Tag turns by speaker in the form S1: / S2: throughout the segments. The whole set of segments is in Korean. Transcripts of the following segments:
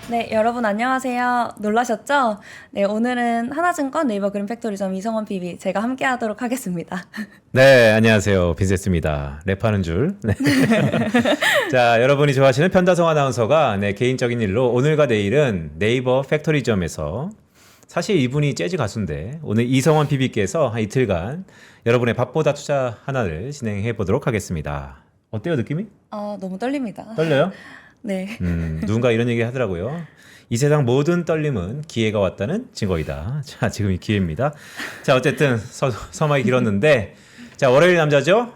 S1: 네, 여러분 안녕하세요. 놀라셨죠? 네, 오늘은 하나증권 네이버 그린팩토리점 이성원 PB 제가 함께 하도록 하겠습니다.
S2: 네, 안녕하세요. 빈세스입니다. 랩하는 줄. 네. 자, 여러분이 좋아하시는 편다성 아나운서가 개인적인 일로 오늘과 내일은 네이버 팩토리점에서 사실 이분이 재즈 가수인데 오늘 이성원 PB께서 한 이틀간 여러분의 밥보다 투자 하나를 진행해 보도록 하겠습니다. 어때요, 느낌이?
S1: 너무 떨립니다.
S2: 떨려요?
S1: 네.
S2: 누군가 이런 얘기 하더라고요. 이 세상 모든 떨림은 기회가 왔다는 증거이다. 자, 지금이 기회입니다. 자, 어쨌든 서막이 길었는데, 자, 월요일 남자죠?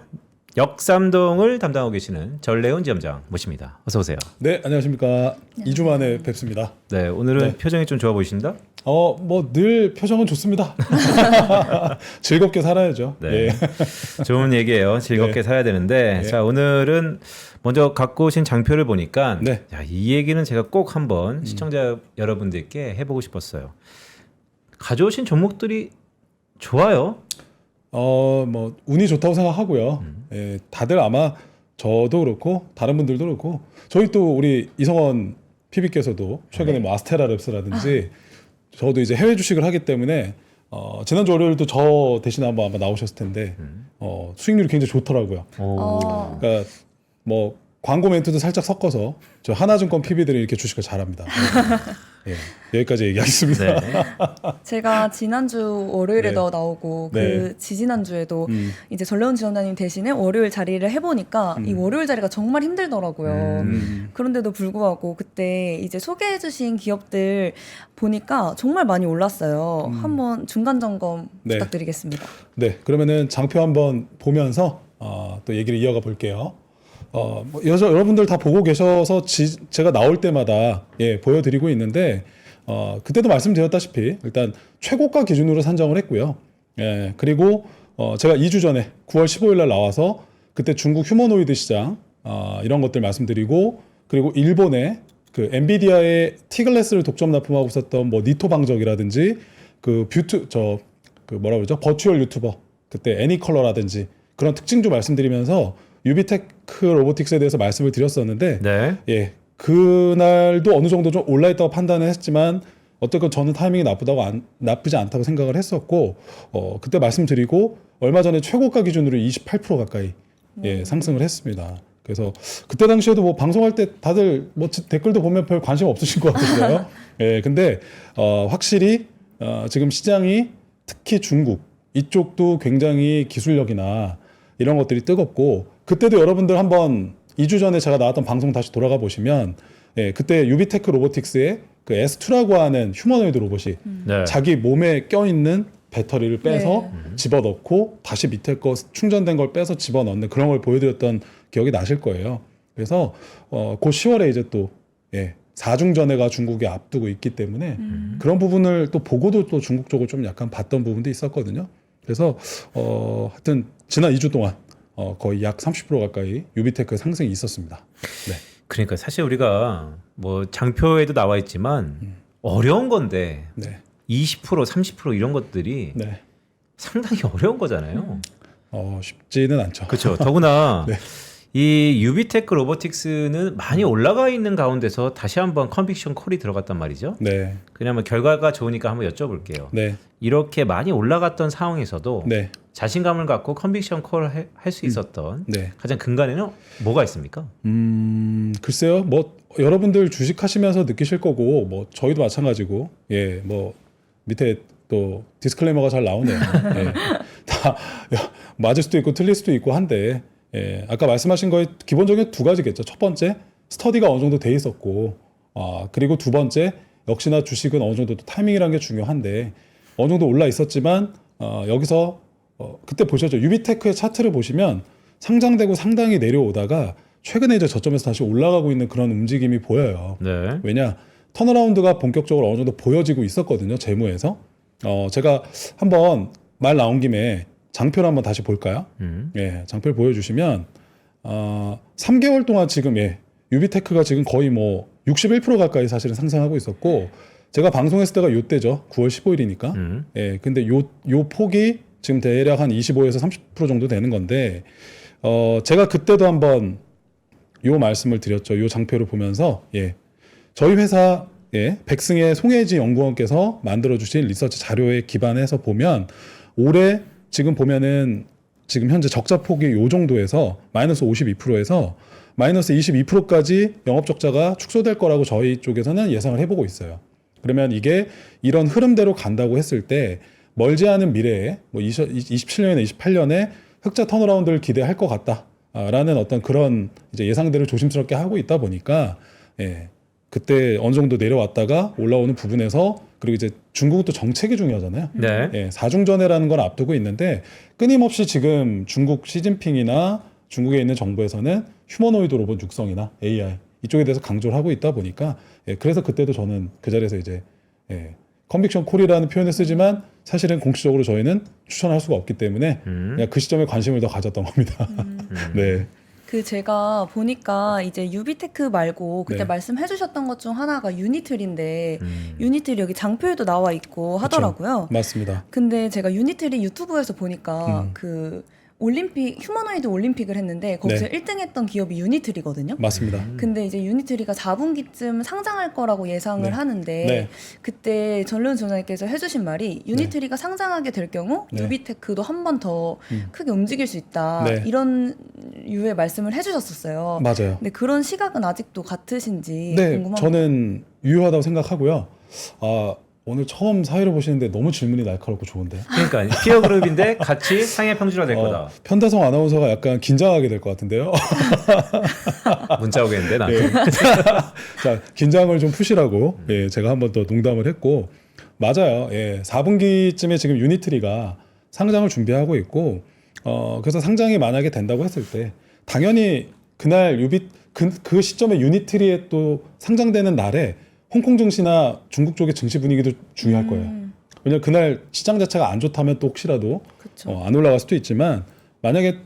S2: 역삼동을 담당하고 계시는 전래훈 지점장 모십니다. 어서 오세요.
S3: 네, 안녕하십니까. 2주 만에 뵙습니다.
S2: 네, 오늘은
S3: 네.
S2: 표정이 좀 좋아 보이십니다.
S3: 뭐 늘 표정은 좋습니다. 즐겁게 살아야죠.
S2: 네.
S3: 예.
S2: 좋은 얘기예요. 즐겁게
S3: 네.
S2: 살아야 되는데,
S3: 네.
S2: 자, 오늘은 먼저 갖고 오신 장표를 보니까,
S3: 네.
S2: 야, 이 얘기는 제가 꼭 한번 시청자 여러분들께 해보고 싶었어요. 가져오신 종목들이 좋아요.
S3: 뭐 운이 좋다고 생각하고요. 예, 다들 아마 저도 그렇고 다른 분들도 그렇고 저희 또 우리 이성원 PB께서도 최근에 뭐 아스테라랩스라든지 저도 이제 해외 주식을 하기 때문에 지난주 월요일도 저 대신 한번 아마 나오셨을 텐데 수익률이 굉장히 좋더라고요.
S2: 오.
S3: 그러니까 뭐 광고 멘트도 살짝 섞어서 저 하나증권 PB들이 이렇게 주식을 잘합니다. 예, 여기까지 얘기하겠습니다.
S2: 네.
S1: 제가 지난주 월요일에도 나오고
S3: 네.
S1: 지지난주에도 이제 전래훈 지점장님 대신에 월요일 자리를 해보니까 이 월요일 자리가 정말 힘들더라고요. 그런데도 불구하고 그때 이제 소개해주신 기업들 보니까 정말 많이 올랐어요. 한번 중간 점검
S3: 네.
S1: 부탁드리겠습니다.
S3: 네, 그러면은 장표 한번 보면서 또 얘기를 이어가 볼게요. 뭐 여러분들 다 보고 계셔서 제가 나올 때마다 보여드리고 있는데 그때도 말씀드렸다시피 일단 최고가 기준으로 산정을 했고요. 예, 그리고 제가 2주 전에 9월 15일 날 나와서 그때 중국 휴머노이드 시장 이런 것들 말씀드리고 그리고 일본의 그 엔비디아의 T글래스를 독점 납품하고 있었던 뭐 니토 방적이라든지 그 뭐라 그러죠? 버추얼 유튜버 그때 애니컬러라든지 그런 특징도 말씀드리면서 유비테크 로보틱스에 대해서 말씀을 드렸었는데
S2: 네.
S3: 예, 그날도 어느 정도 좀 올라있다고 판단을 했지만 어쨌건 저는 타이밍이 나쁘지 않다고 생각을 했었고 그때 말씀드리고 얼마 전에 최고가 기준으로 28% 가까이 상승을 했습니다. 그래서 그때 당시에도 뭐 방송할 때 다들 뭐 댓글도 보면 별 관심 없으신 것 같으세요. 예, 근데 확실히 지금 시장이 특히 중국 이쪽도 굉장히 기술력이나 이런 것들이 뜨겁고 그때도 여러분들 한번 2주 전에 제가 나왔던 방송 다시 돌아가 보시면 그때 유비테크 로보틱스의 그 S2라고 하는 휴머노이드 로봇이
S2: 네.
S3: 자기 몸에 껴있는 배터리를 빼서 집어넣고 다시 밑에 거 충전된 걸 빼서 집어넣는 그런 걸 보여드렸던 기억이 나실 거예요. 그래서 그 10월에 이제 또 4중전회가 중국에 앞두고 있기 때문에 그런 부분을 또 보고도 또 중국 쪽을 좀 약간 봤던 부분도 있었거든요. 그래서 하여튼 지난 2주 동안 거의 약 30% 가까이 유비테크 상승이 있었습니다. 네.
S2: 그러니까 사실 우리가 뭐 장표에도 나와 있지만 어려운 건데
S3: 네.
S2: 20% 30% 이런 것들이
S3: 네.
S2: 상당히 어려운 거잖아요.
S3: 쉽지는 않죠.
S2: 그렇죠. 더구나
S3: 네.
S2: 이 유비테크 로보틱스는 많이 올라가 있는 가운데서 다시 한번 컨빅션 콜이 들어갔단 말이죠.
S3: 네.
S2: 그냥 결과가 좋으니까 한번 여쭤볼게요.
S3: 네.
S2: 이렇게 많이 올라갔던 상황에서도
S3: 네.
S2: 자신감을 갖고 컨빅션 콜 할 수 있었던
S3: 네.
S2: 가장 근간에는 뭐가 있습니까?
S3: 글쎄요. 뭐 여러분들 주식하시면서 느끼실 거고 뭐 저희도 마찬가지고 뭐 밑에 또 디스클레이머가 잘 나오네요. 다 맞을 수도 있고 틀릴 수도 있고 한데 아까 말씀하신 거에 기본적인 두 가지겠죠. 첫 번째 스터디가 어느 정도 돼 있었고 그리고 두 번째 역시나 주식은 어느 정도 또 타이밍이라는 게 중요한데 어느 정도 올라 있었지만 여기서 그때 보셨죠. 유비테크의 차트를 보시면 상장되고 상당히 내려오다가 최근에 이제 저점에서 다시 올라가고 있는 그런 움직임이 보여요.
S2: 네.
S3: 왜냐 턴어라운드가 본격적으로 어느 정도 보여지고 있었거든요. 재무에서. 제가 한번 말 나온 김에 장표를 한번 다시 볼까요? 장표를 보여주시면 3개월 동안 지금 유비테크가 지금 거의 뭐 61% 가까이 사실은 상승하고 있었고 제가 방송했을 때가 요때죠. 9월 15일이니까. 근데 요 폭이 지금 대략 한 25에서 30% 정도 되는 건데 제가 그때도 한번 요 말씀을 드렸죠. 요 장표를 보면서 저희 회사 백승의 송혜지 연구원께서 만들어주신 리서치 자료에 기반해서 보면 올해 지금 보면은 지금 현재 적자 폭이 요 정도에서 마이너스 52%에서 마이너스 22%까지 영업 적자가 축소될 거라고 저희 쪽에서는 예상을 해보고 있어요. 그러면 이게 이런 흐름대로 간다고 했을 때 멀지 않은 미래에 뭐 27년이나 28년에 흑자 턴어라운드를 기대할 것 같다라는 어떤 그런 이제 예상들을 조심스럽게 하고 있다 보니까 그때 어느 정도 내려왔다가 올라오는 부분에서 그리고 이제 중국은 또 정책이 중요하잖아요.
S2: 네.
S3: 사중전회라는 걸 앞두고 있는데 끊임없이 지금 중국 시진핑이나 중국에 있는 정부에서는 휴머노이드 로봇 육성이나 AI 이쪽에 대해서 강조를 하고 있다 보니까 그래서 그때도 저는 그 자리에서 이제 컨빅션 콜이라는 표현을 쓰지만 사실은 공식적으로 저희는 추천할 수가 없기 때문에 그냥 그 시점에 관심을 더 가졌던 겁니다. 네.
S1: 그 제가 보니까 이제 유비테크 말고 그때
S3: 네.
S1: 말씀해 주셨던 것 중 하나가 유니트리인데 유니트리 여기 장표에도 나와 있고 하더라고요.
S3: 맞습니다.
S1: 근데 제가 유니트리 유튜브에서 보니까 그 올림픽 휴머노이드 올림픽을 했는데 거기서
S3: 네.
S1: 1등 했던 기업이 유니트리거든요.
S3: 맞습니다.
S1: 근데 이제 유니트리가 4분기쯤 상장할 거라고 예상을
S3: 네.
S1: 하는데
S3: 네.
S1: 그때 전륜 조장님께서 해주신 말이 유니트리가 상장하게 될 경우
S3: 네.
S1: 유비테크도 한 번 더 크게 움직일 수 있다
S3: 네.
S1: 이런 유의 말씀을 해주셨었어요.
S3: 맞아요.
S1: 근데 그런 시각은 아직도 같으신지
S3: 네,
S1: 궁금합니다.
S3: 저는 유효하다고 생각하고요. 오늘 처음 사회를 보시는데 너무 질문이 날카롭고 좋은데.
S2: 그러니까 피어 그룹인데 같이 상해 평준화 될 거다.
S3: 편다성 아나운서가 약간 긴장하게 될 것 같은데요.
S2: 문자 오겠는데 나한테.
S3: 자, 긴장을 좀 푸시라고 제가 한번 더 농담을 했고 맞아요. 4분기쯤에 지금 유니트리가 상장을 준비하고 있고 그래서 상장이 만약에 된다고 했을 때 당연히 그날 그 시점에 유니트리에 또 상장되는 날에 홍콩 증시나 중국 쪽의 증시 분위기도 중요할 거예요. 왜냐하면 그날 시장 자체가 안 좋다면 또 혹시라도 안 올라갈 수도 있지만 만약에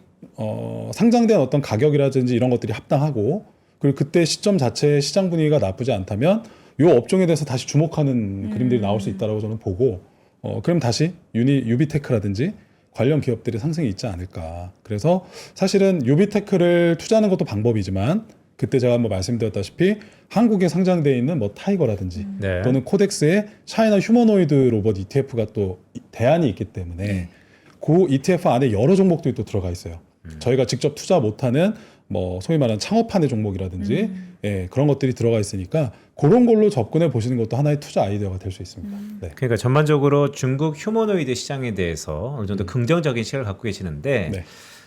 S3: 상장된 어떤 가격이라든지 이런 것들이 합당하고 그리고 그때 시점 자체의 시장 분위기가 나쁘지 않다면 이 업종에 대해서 다시 주목하는 그림들이 나올 수 있다고 저는 보고 그럼 다시 유비테크라든지 관련 기업들의 상승이 있지 않을까. 그래서 사실은 유비테크를 투자하는 것도 방법이지만 그때 제가 한번 말씀드렸다시피 한국에 상장되어 있는 뭐 타이거라든지
S2: 네.
S3: 또는 코덱스의 차이나 휴머노이드 로봇 ETF가 또 대안이 있기 때문에 그 ETF 안에 여러 종목들이 또 들어가 있어요. 저희가 직접 투자 못하는 뭐 소위 말하는 창업하는 종목이라든지 그런 것들이 들어가 있으니까 그런 걸로 접근해 보시는 것도 하나의 투자 아이디어가 될 수 있습니다. 네.
S2: 그러니까 전반적으로 중국 휴머노이드 시장에 대해서 어느 정도 긍정적인 시각을 갖고 계시는데
S3: 네.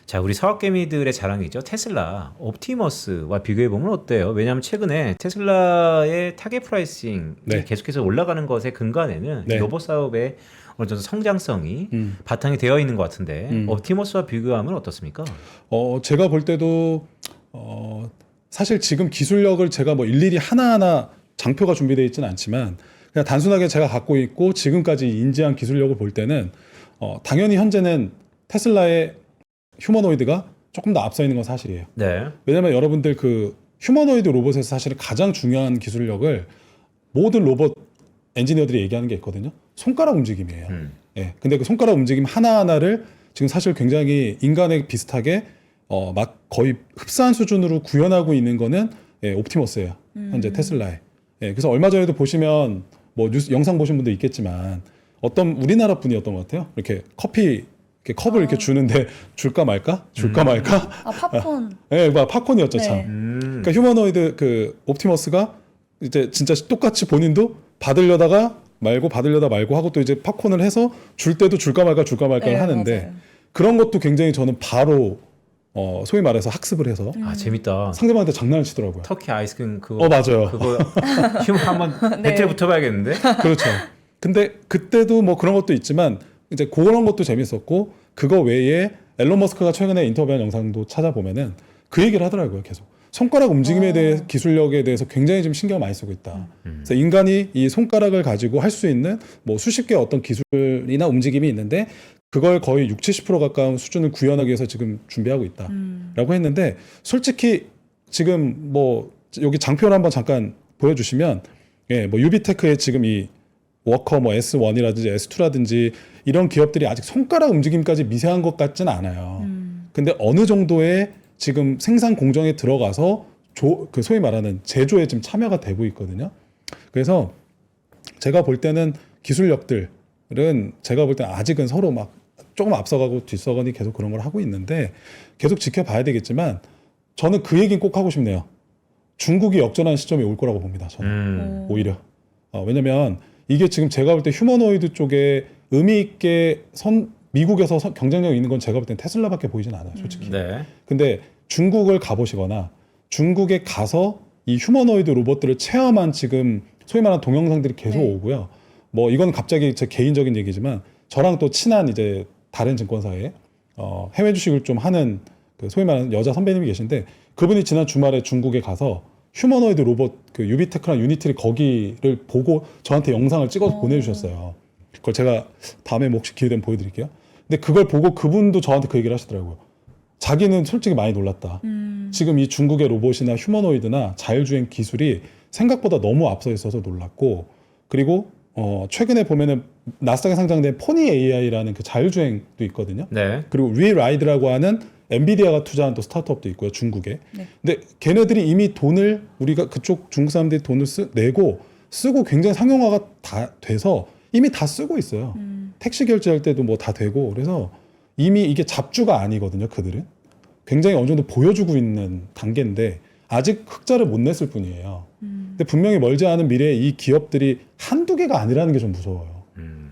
S2: 자, 우리 서학개미들의 자랑이죠. 테슬라, 옵티머스와 비교해보면 어때요? 왜냐하면 최근에 테슬라의 타겟 프라이싱이
S3: 네.
S2: 계속해서 올라가는 것의 근간에는
S3: 네.
S2: 로봇 사업의 어느 정도 성장성이 바탕이 되어 있는 것 같은데 옵티머스와 비교하면 어떻습니까?
S3: 제가 볼 때도 사실 지금 기술력을 제가 뭐 일일이 하나하나 장표가 준비되어 있지는 않지만 그냥 단순하게 제가 갖고 있고 지금까지 인지한 기술력을 볼 때는 당연히 현재는 테슬라의 휴머노이드가 조금 더 앞서 있는 건 사실이에요.
S2: 네.
S3: 왜냐하면 여러분들 그 휴머노이드 로봇에서 사실은 가장 중요한 기술력을 모든 로봇 엔지니어들이 얘기하는 게 있거든요. 손가락 움직임이에요. 근데 그 손가락 움직임 하나하나를 지금 사실 굉장히 인간에 비슷하게 막 거의 흡사한 수준으로 구현하고 있는 거는 옵티머스예요. 현재 테슬라에. 그래서 얼마 전에도 보시면 뭐 뉴스 영상 보신 분도 있겠지만 어떤 우리나라 분이었던 것 같아요. 이렇게 커피 이렇게 컵을 이렇게 주는데 줄까 말까? 줄까 말까?
S1: 팝콘.
S3: 막 팝콘이었죠,
S1: 네.
S3: 참. 그러니까 휴머노이드 그 옵티머스가 이제 진짜 똑같이 본인도 받으려다가 말고 하고 또 이제 팝콘을 해서 줄 때도 줄까 말까를
S1: 네,
S3: 하는데
S1: 맞아요.
S3: 그런 것도 굉장히 저는 바로 소위 말해서 학습을 해서
S2: 아, 재밌다.
S3: 상대방한테 장난을 치더라고요.
S2: 터키 아이스크림 그거.
S3: 맞아요.
S2: 그거 휴머 한번
S1: 네.
S2: 배틀 붙어봐야겠는데?
S3: 그렇죠. 근데 그때도 뭐 그런 것도 있지만 이제 그런 것도 재밌었고 그거 외에 앨런 머스크가 최근에 인터뷰한 영상도 찾아보면은 그 얘기를 하더라고요. 계속 손가락 움직임에 대해 기술력에 대해서 굉장히 좀 신경 많이 쓰고 있다. 그래서 인간이 이 손가락을 가지고 할 수 있는 뭐 수십 개의 어떤 기술이나 움직임이 있는데 그걸 거의 60-70% 가까운 수준을 구현하기 위해서 지금 준비하고 있다라고 했는데 솔직히 지금 뭐 여기 장표를 한번 잠깐 보여주시면 뭐 유비테크의 지금 이 워커 뭐 S1이라든지 S2라든지 이런 기업들이 아직 손가락 움직임까지 미세한 것 같지는 않아요. 근데 어느 정도의 지금 생산 공정에 들어가서 그 소위 말하는 제조에 지금 참여가 되고 있거든요. 그래서 제가 볼 때는 기술력들은 제가 볼 때는 아직은 서로 막 조금 앞서가고 뒤서가니 계속 그런 걸 하고 있는데 계속 지켜봐야 되겠지만 저는 그 얘기는 꼭 하고 싶네요. 중국이 역전하는 시점이 올 거라고 봅니다. 저는 오히려 왜냐면 이게 지금 제가 볼 때 휴머노이드 쪽에 의미 있게 미국에서 경쟁력 있는 건 제가 볼 땐 테슬라밖에 보이진 않아요, 솔직히.
S2: 네.
S3: 근데 중국을 가보시거나 중국에 가서 이 휴머노이드 로봇들을 체험한 지금 소위 말하는 동영상들이 계속
S1: 네.
S3: 오고요. 뭐 이건 갑자기 제 개인적인 얘기지만 저랑 또 친한 이제 다른 증권사에 해외 주식을 좀 하는 그 소위 말하는 여자 선배님이 계신데 그분이 지난 주말에 중국에 가서 휴머노이드 로봇 그 유비테크랑 유니티리 거기를 보고 저한테 영상을 찍어서 보내주셨어요. 그걸 제가 다음에 뭐 혹시 기회 되면 보여드릴게요. 근데 그걸 보고 그분도 저한테 그 얘기를 하시더라고요. 자기는 솔직히 많이 놀랐다. 지금 이 중국의 로봇이나 휴머노이드나 자율주행 기술이 생각보다 너무 앞서 있어서 놀랐고 그리고 최근에 보면은 나스닥에 상장된 포니 AI라는 그 자율주행도 있거든요.
S2: 네.
S3: 그리고 위라이드라고 하는 엔비디아가 투자한 또 스타트업도 있고요, 중국에.
S1: 네.
S3: 근데 걔네들이 이미 돈을 우리가 그쪽 중국 사람들이 돈을 내고 쓰고 굉장히 상용화가 다 돼서 이미 다 쓰고 있어요. 택시 결제할 때도 뭐 다 되고 그래서 이미 이게 잡주가 아니거든요, 그들은. 굉장히 어느 정도 보여주고 있는 단계인데 아직 흑자를 못 냈을 뿐이에요. 근데 분명히 멀지 않은 미래에 이 기업들이 한두 개가 아니라는 게 좀 무서워요.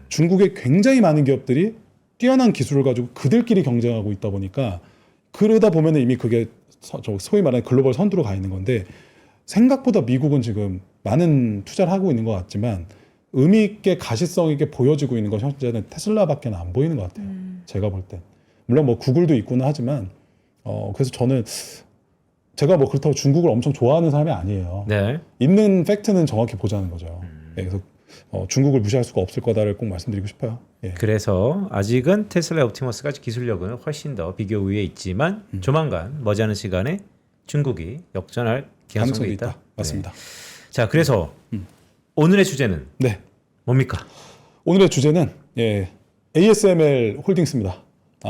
S3: 중국에 굉장히 많은 기업들이 뛰어난 기술을 가지고 그들끼리 경쟁하고 있다 보니까 그러다 보면 이미 그게 소위 말하는 글로벌 선두로 가 있는 건데 생각보다 미국은 지금 많은 투자를 하고 있는 것 같지만 의미 있게 가시성 있게 보여지고 있는 건 현재는 테슬라밖에 안 보이는 것 같아요. 제가 볼 땐. 물론 뭐 구글도 있구나 하지만 그래서 저는 제가 뭐 그렇다고 중국을 엄청 좋아하는 사람이 아니에요.
S2: 네.
S3: 있는 팩트는 정확히 보자는 거죠. 예, 그래서 중국을 무시할 수가 없을 거다를 꼭 말씀드리고 싶어요. 예.
S2: 그래서 아직은 테슬라 옵티머스가 기술력은 훨씬 더 비교 우위에 있지만 조만간 머지않은 시간에 중국이 역전할 가능성이 있다.
S3: 맞습니다.
S2: 네. 자, 그래서 오늘의 주제는
S3: 네.
S2: 뭡니까?
S3: 오늘의 주제는 ASML 홀딩스입니다.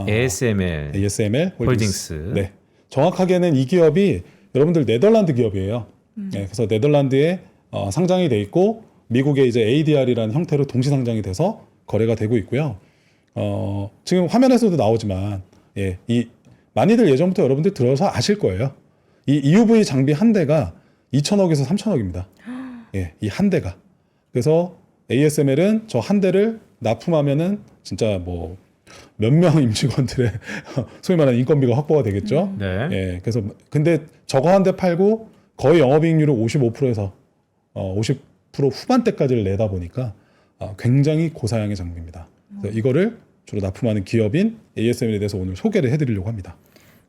S2: ASML 홀딩스.
S3: 네. 정확하게는 이 기업이 여러분들 네덜란드 기업이에요. 네, 그래서 네덜란드에 상장이 돼 있고 미국의 이제 ADR이라는 형태로 동시 상장이 돼서 거래가 되고 있고요. 지금 화면에서도 나오지만 이 많이들 예전부터 여러분들 들어서 아실 거예요. 이 EUV 장비 한 대가 2천억에서 3천억입니다. 이 한 대가. 그래서 ASML은 저 한 대를 납품하면은 진짜 뭐 몇 명 임직원들의 소위 말하는 인건비가 확보가 되겠죠.
S2: 네.
S3: 그래서 근데 저거 한 대 팔고 거의 영업이익률을 55%에서 50% 후반대까지를 내다 보니까 굉장히 고사양의 장비입니다. 그래서 이거를 주로 납품하는 기업인 ASML에 대해서 오늘 소개를 해드리려고 합니다.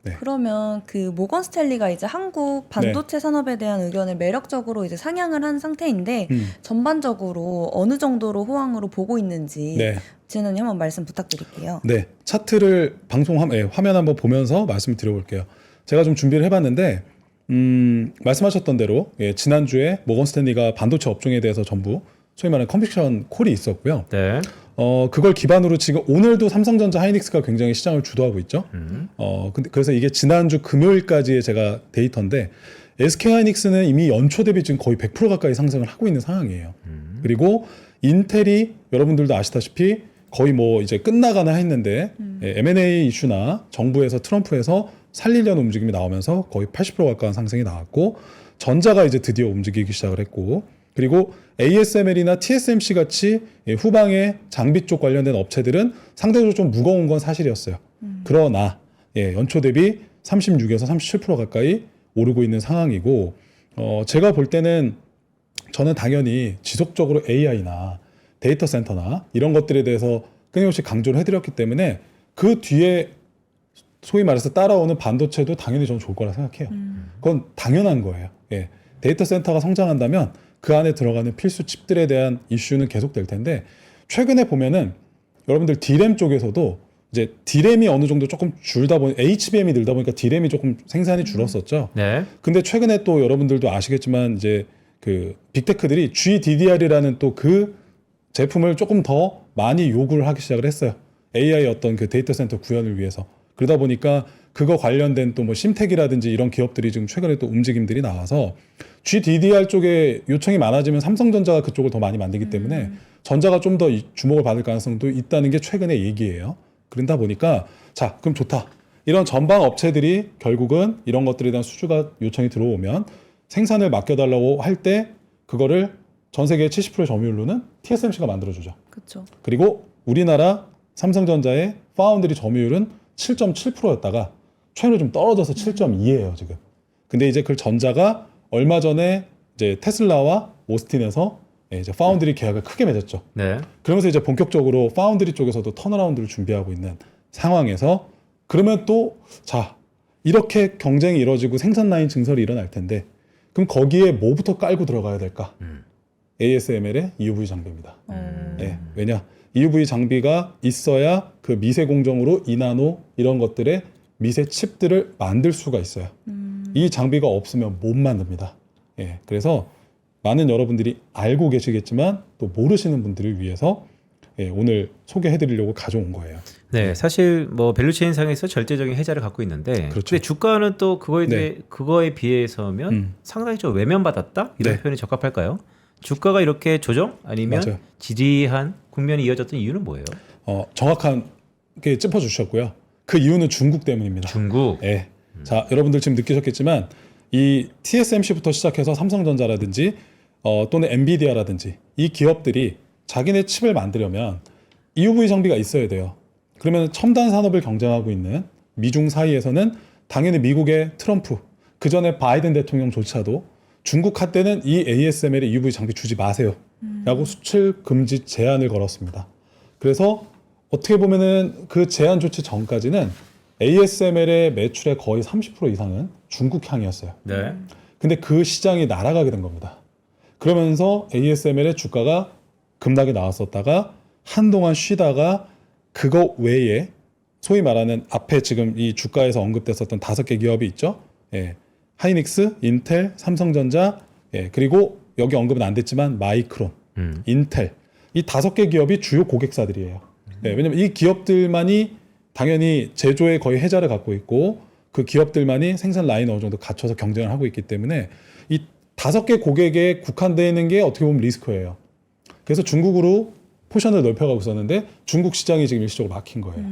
S3: 네.
S1: 그러면 그 모건 스탠리가 이제 한국 반도체 산업에 대한 의견을 매력적으로 이제 상향을 한 상태인데 전반적으로 어느 정도로 호황으로 보고 있는지
S3: 네.
S1: 진은이 한번 말씀 부탁드릴게요.
S3: 네, 차트를 화면 한번 보면서 말씀을 드려볼게요. 제가 좀 준비를 해봤는데 말씀하셨던 대로 지난주에 모건 스탠리가 반도체 업종에 대해서 전부 소위 말하는 컨빅션 콜이 있었고요.
S2: 네.
S3: 그걸 기반으로 지금 오늘도 삼성전자 하이닉스가 굉장히 시장을 주도하고 있죠. 그래서 이게 지난주 금요일까지의 제가 데이터인데 SK 하이닉스는 이미 연초 대비 지금 거의 100% 가까이 상승을 하고 있는 상황이에요. 그리고 인텔이 여러분들도 아시다시피 거의 뭐 이제 끝나가나 했는데 M&A 이슈나 정부에서 트럼프에서 살리려는 움직임이 나오면서 거의 80% 가까운 상승이 나왔고 전자가 이제 드디어 움직이기 시작을 했고 그리고 ASML이나 TSMC 같이 후방에 장비 쪽 관련된 업체들은 상대적으로 좀 무거운 건 사실이었어요. 그러나 연초 대비 36에서 37% 가까이 오르고 있는 상황이고 제가 볼 때는 저는 당연히 지속적으로 AI나 데이터 센터나 이런 것들에 대해서 끊임없이 강조를 해드렸기 때문에 그 뒤에 소위 말해서 따라오는 반도체도 당연히 저는 좋을 거라 생각해요. 그건 당연한 거예요. 데이터 센터가 성장한다면 그 안에 들어가는 필수 칩들에 대한 이슈는 계속될 텐데 최근에 보면은 여러분들 D램 쪽에서도 이제 D램이 어느 정도 조금 줄다 보니 HBM이 늘다 보니까 D램이 조금 생산이 줄었었죠.
S2: 네.
S3: 근데 최근에 또 여러분들도 아시겠지만 이제 그 빅테크들이 GDDR이라는 또 그 제품을 조금 더 많이 요구를 하기 시작을 했어요. AI 어떤 그 데이터 센터 구현을 위해서. 그러다 보니까 그거 관련된 또 뭐 심텍이라든지 이런 기업들이 지금 최근에 또 움직임들이 나와서 GDDR 쪽에 요청이 많아지면 삼성전자가 그쪽을 더 많이 만들기 때문에 전자가 좀 더 주목을 받을 가능성도 있다는 게 최근의 얘기예요. 그러다 보니까 자, 그럼 좋다. 이런 전방 업체들이 결국은 이런 것들에 대한 수주가 요청이 들어오면 생산을 맡겨달라고 할 때 그거를 전 세계 70%의 점유율로는 TSMC가 만들어주죠.
S1: 그렇죠.
S3: 그리고 우리나라 삼성전자의 파운드리 점유율은 7.7%였다가 최근에 좀 떨어져서 7.2예요 지금. 근데 이제 그 전자가 얼마 전에 이제 테슬라와 오스틴에서 이제 파운드리 계약을 크게 맺었죠.
S2: 네.
S3: 그러면서 이제 본격적으로 파운드리 쪽에서도 턴어라운드를 준비하고 있는 상황에서 그러면 또 자, 이렇게 경쟁이 이루어지고 생산 라인 증설이 일어날 텐데 그럼 거기에 뭐부터 깔고 들어가야 될까? ASML의 EUV 장비입니다. 네, 왜냐? EUV 장비가 있어야 그 미세 공정으로 이나노 이런 것들의 미세 칩들을 만들 수가 있어요. 이 장비가 없으면 못 만듭니다. 예, 그래서 많은 여러분들이 알고 계시겠지만 또 모르시는 분들을 위해서 예, 오늘 소개해드리려고 가져온 거예요.
S2: 네, 사실 뭐 밸류체인 상에서 절대적인 해자를 갖고 있는데,
S3: 그렇죠.
S2: 근데 주가는 또 그거에 대해
S3: 네.
S2: 그거에 비해서면 상당히 좀 외면받았다 이런
S3: 네.
S2: 표현이 적합할까요? 주가가 이렇게 조정 아니면
S3: 맞아요.
S2: 지지한 국면이 이어졌던 이유는 뭐예요?
S3: 정확하게 짚어주셨고요. 그 이유는 중국 때문입니다.
S2: 중국.
S3: 예. 자, 여러분들 지금 느끼셨겠지만 이 TSMC부터 시작해서 삼성전자라든지 또는 엔비디아라든지 이 기업들이 자기네 칩을 만들려면 EUV 장비가 있어야 돼요. 그러면 첨단 산업을 경쟁하고 있는 미중 사이에서는 당연히 미국의 트럼프, 그 전에 바이든 대통령조차도 중국 할 때는 이 ASML의 EUV 장비 주지 마세요 라고 수출 금지 제한을 걸었습니다. 그래서 어떻게 보면은 그 제한 조치 전까지는 ASML의 매출의 거의 30% 이상은 중국 향이었어요.
S2: 네.
S3: 근데 그 시장이 날아가게 된 겁니다. 그러면서 ASML의 주가가 급락이 나왔었다가 한동안 쉬다가 그거 외에 소위 말하는 앞에 지금 이 주가에서 언급됐었던 5개 기업이 있죠. 예. 하이닉스, 인텔, 삼성전자, 예. 그리고 여기 언급은 안 됐지만 마이크론, 인텔 이 5개 기업이 주요 고객사들이에요. 예. 왜냐면 이 기업들만이 당연히 제조에 거의 해자를 갖고 있고 그 기업들만이 생산 라인 어느 정도 갖춰서 경쟁을 하고 있기 때문에 이 5개 고객에 국한되어 있는 게 어떻게 보면 리스크예요. 그래서 중국으로 포션을 넓혀가고 있었는데 중국 시장이 지금 일시적으로 막힌 거예요.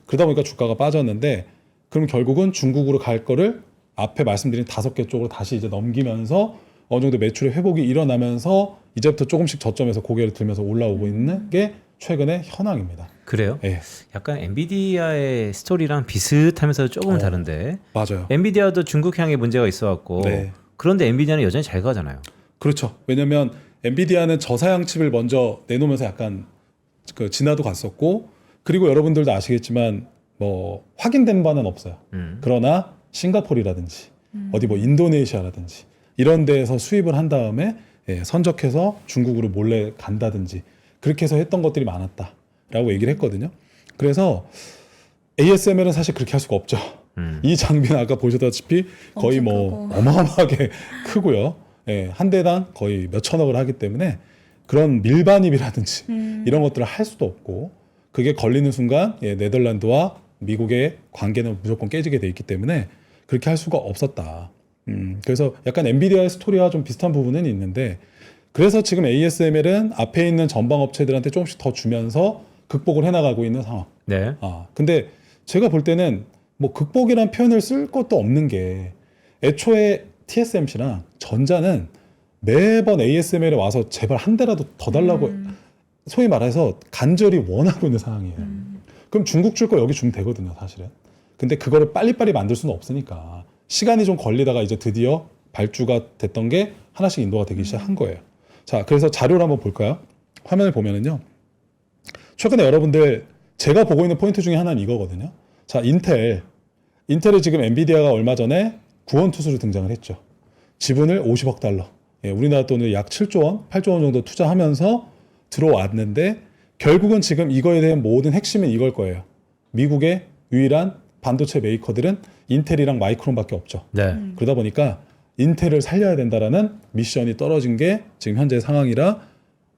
S3: 그러다 보니까 주가가 빠졌는데 그럼 결국은 중국으로 갈 거를 앞에 말씀드린 5개 쪽으로 다시 이제 넘기면서 어느 정도 매출의 회복이 일어나면서 이제부터 조금씩 저점에서 고개를 들면서 올라오고 있는 게 최근의 현황입니다.
S2: 그래요?
S3: 예.
S2: 약간 엔비디아의 스토리랑 비슷하면서 조금은 다른데,
S3: 맞아요.
S2: 엔비디아도 중국향에 문제가 있어갖고
S3: 네.
S2: 그런데 엔비디아는 여전히 잘 가잖아요.
S3: 그렇죠. 왜냐하면 엔비디아는 저사양 칩을 먼저 내놓으면서 약간 그 진화도 갔었고 그리고 여러분들도 아시겠지만 뭐 확인된 바는 없어요. 그러나 싱가포르라든지 어디 뭐 인도네시아라든지 이런 데에서 수입을 한 다음에 예, 선적해서 중국으로 몰래 간다든지 그렇게 해서 했던 것들이 많았다라고 얘기를 했거든요. 그래서 ASML은 사실 그렇게 할 수가 없죠. 이 장비는 아까 보셨다시피 거의 뭐
S1: 크고.
S3: 어마어마하게 크고요. 예, 한 대당 거의 몇 천억을 하기 때문에 그런 밀반입이라든지 이런 것들을 할 수도 없고 그게 걸리는 순간 예, 네덜란드와 미국의 관계는 무조건 깨지게 돼 있기 때문에 그렇게 할 수가 없었다. 그래서 약간 엔비디아의 스토리와 좀 비슷한 부분은 있는데 그래서 지금 ASML은 앞에 있는 전방 업체들한테 조금씩 더 주면서 극복을 해나가고 있는 상황.
S2: 네.
S3: 근데 제가 볼 때는 뭐 극복이란 표현을 쓸 것도 없는 게 애초에 TSMC랑 전자는 매번 ASML에 와서 제발 한 대라도 더 달라고 소위 말해서 간절히 원하고 있는 상황이에요. 그럼 중국 줄 거 여기 주면 되거든요, 사실은. 근데 그거를 빨리빨리 만들 수는 없으니까 시간이 좀 걸리다가 이제 드디어 발주가 됐던 게 하나씩 인도가 되기 시작한 거예요. 자, 그래서 자료를 한번 볼까요? 화면을 보면은요. 최근에 여러분들 제가 보고 있는 포인트 중에 하나는 이거거든요. 자, 인텔이 지금 엔비디아가 얼마 전에 구원 투수로 등장을 했죠. 지분을 50억 달러. 예, 우리나라 돈으로 약 7조 원, 8조 원 정도 투자하면서 들어왔는데 결국은 지금 이거에 대한 모든 핵심은 이걸 거예요. 미국의 유일한 반도체 메이커들은 인텔이랑 마이크론밖에 없죠.
S2: 네.
S3: 그러다 보니까 인텔을 살려야 된다라는 미션이 떨어진 게 지금 현재 상황이라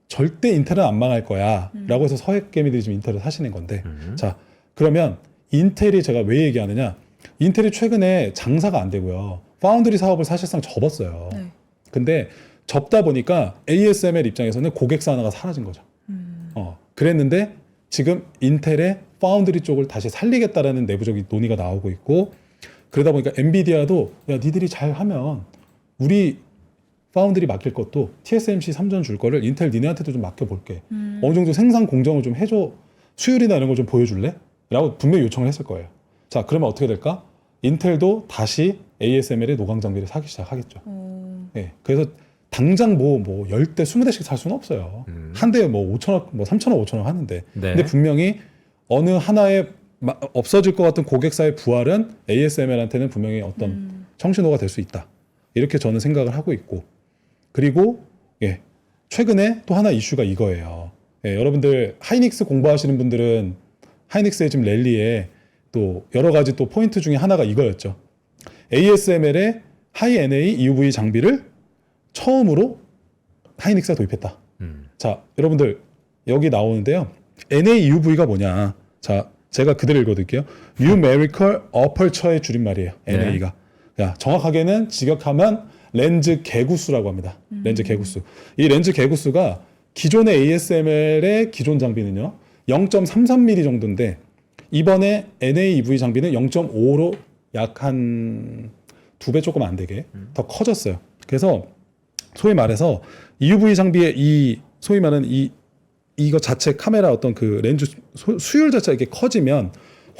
S3: 절대 인텔은 안 망할 거야 라고 해서 서해 개미들이 지금 인텔을 사시는 건데 자, 그러면 인텔이 제가 왜 얘기하느냐? 인텔이 최근에 장사가 안 되고요. 파운드리 사업을 사실상 접었어요.
S1: 네.
S3: 근데 접다 보니까 ASML 입장에서는 고객사 하나가 사라진 거죠. 그랬는데 지금 인텔의 파운드리 쪽을 다시 살리겠다라는 내부적인 논의가 나오고 있고, 그러다 보니까 엔비디아도 야 니들이 잘하면 우리 파운드리 맡길 것도 TSMC 3전 줄 거를 인텔 니네한테도 좀 맡겨볼게. 어느 정도 생산 공정을 좀 해줘. 수율이나 이런 걸 좀 보여줄래? 라고 분명히 요청을 했을 거예요. 자, 그러면 어떻게 될까? 인텔도 다시 ASML의 노광 장비를 사기 시작하겠죠. 예, 그래서 당장 뭐 10대, 20대씩 살 수는 없어요. 한 대에 뭐 5천억, 뭐 3천억, 5천억 하는데.
S2: 네.
S3: 근데 분명히 어느 하나의 없어질 것 같은 고객사의 부활은 ASML한테는 분명히 어떤 청신호가 될 수 있다. 이렇게 저는 생각을 하고 있고. 그리고 예, 최근에 또 하나 이슈가 이거예요. 예, 여러분들 하이닉스 공부하시는 분들은 하이닉스의 지금 랠리에 또 여러 가지 또 포인트 중에 하나가 이거였죠. ASML의 하이 NA EUV 장비를 처음으로 하이닉스가 도입했다. 자, 여러분들 여기 나오는데요. NA EUV가 뭐냐? 자, 제가 그대로 읽어드릴게요. Numerical Aperture의 줄임말이에요. NA가. 야, 정확하게는 직역하면 렌즈 개구수라고 합니다. 렌즈 개구수. 이 렌즈 개구수가 기존의 ASML의 기존 장비는요. 0.33mm 정도인데 이번에 NA EUV 장비는 0.5로 약 한 2배 조금 안 되게 더 커졌어요. 그래서 소위 말해서 EUV 장비의 이 소위 말하는 이거 자체 카메라 어떤 그 렌즈 수율 자체가 이렇게 커지면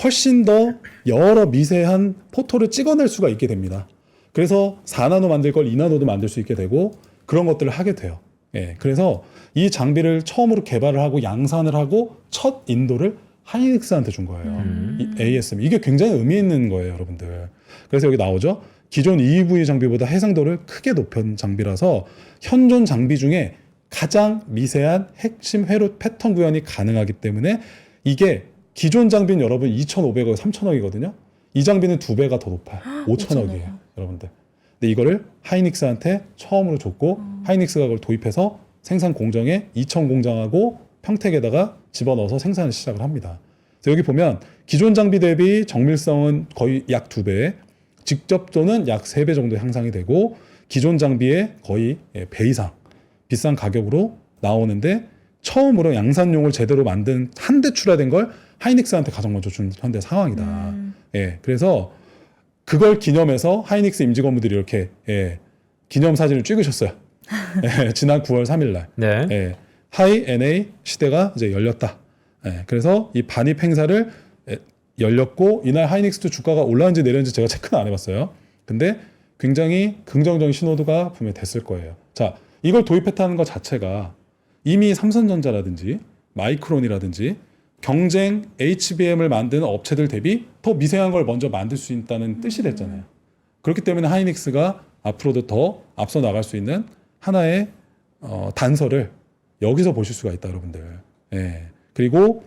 S3: 훨씬 더 여러 미세한 포토를 찍어낼 수가 있게 됩니다. 그래서 4나노 만들 걸 2나노도 만들 수 있게 되고 그런 것들을 하게 돼요. 예, 그래서 이 장비를 처음으로 개발을 하고 양산을 하고 첫 인도를 하이닉스한테 준 거예요. 이 ASM. 이게 굉장히 의미 있는 거예요, 여러분들. 그래서 여기 나오죠. 기존 EUV 장비보다 해상도를 크게 높인 장비라서 현존 장비 중에 가장 미세한 핵심 회로 패턴 구현이 가능하기 때문에 이게 기존 장비는 여러분 2,500억, 3,000억이거든요. 이 장비는 2배가 더 높아요. 5,000억이에요, 여러분들. 근데 이거를 하이닉스한테 처음으로 줬고 하이닉스가 그걸 도입해서 생산 공정에 이천 공장하고 평택에다가 집어넣어서 생산을 시작을 합니다. 그래서 여기 보면 기존 장비 대비 정밀성은 거의 약 2배, 직접도는 약 3배 정도 향상이 되고 기존 장비의 거의 배 이상 비싼 가격으로 나오는데 처음으로 양산용을 제대로 만든 한 대 출하된 걸 하이닉스한테 가장 먼저 준 현대 상황이다. 예, 그래서 그걸 기념해서 하이닉스 임직 업무들이 이렇게 기념 사진을 찍으셨어요. 지난 9월 3일 날.
S2: 네.
S3: 하이 NA 시대가 이제 열렸다. 그래서 이 반입 행사를 열렸고 이날 하이닉스도 주가가 올라왔는지 내렸는지 제가 체크는 안 해봤어요. 근데 굉장히 긍정적인 신호도가 분명히 됐을 거예요. 자, 이걸 도입했다는 것 자체가 이미 삼성전자라든지 마이크론이라든지 경쟁 HBM을 만드는 업체들 대비 더 미세한 걸 먼저 만들 수 있다는 뜻이 됐잖아요. 그렇기 때문에 하이닉스가 앞으로도 더 앞서 나갈 수 있는 하나의 단서를 여기서 보실 수가 있다, 여러분들. 예. 그리고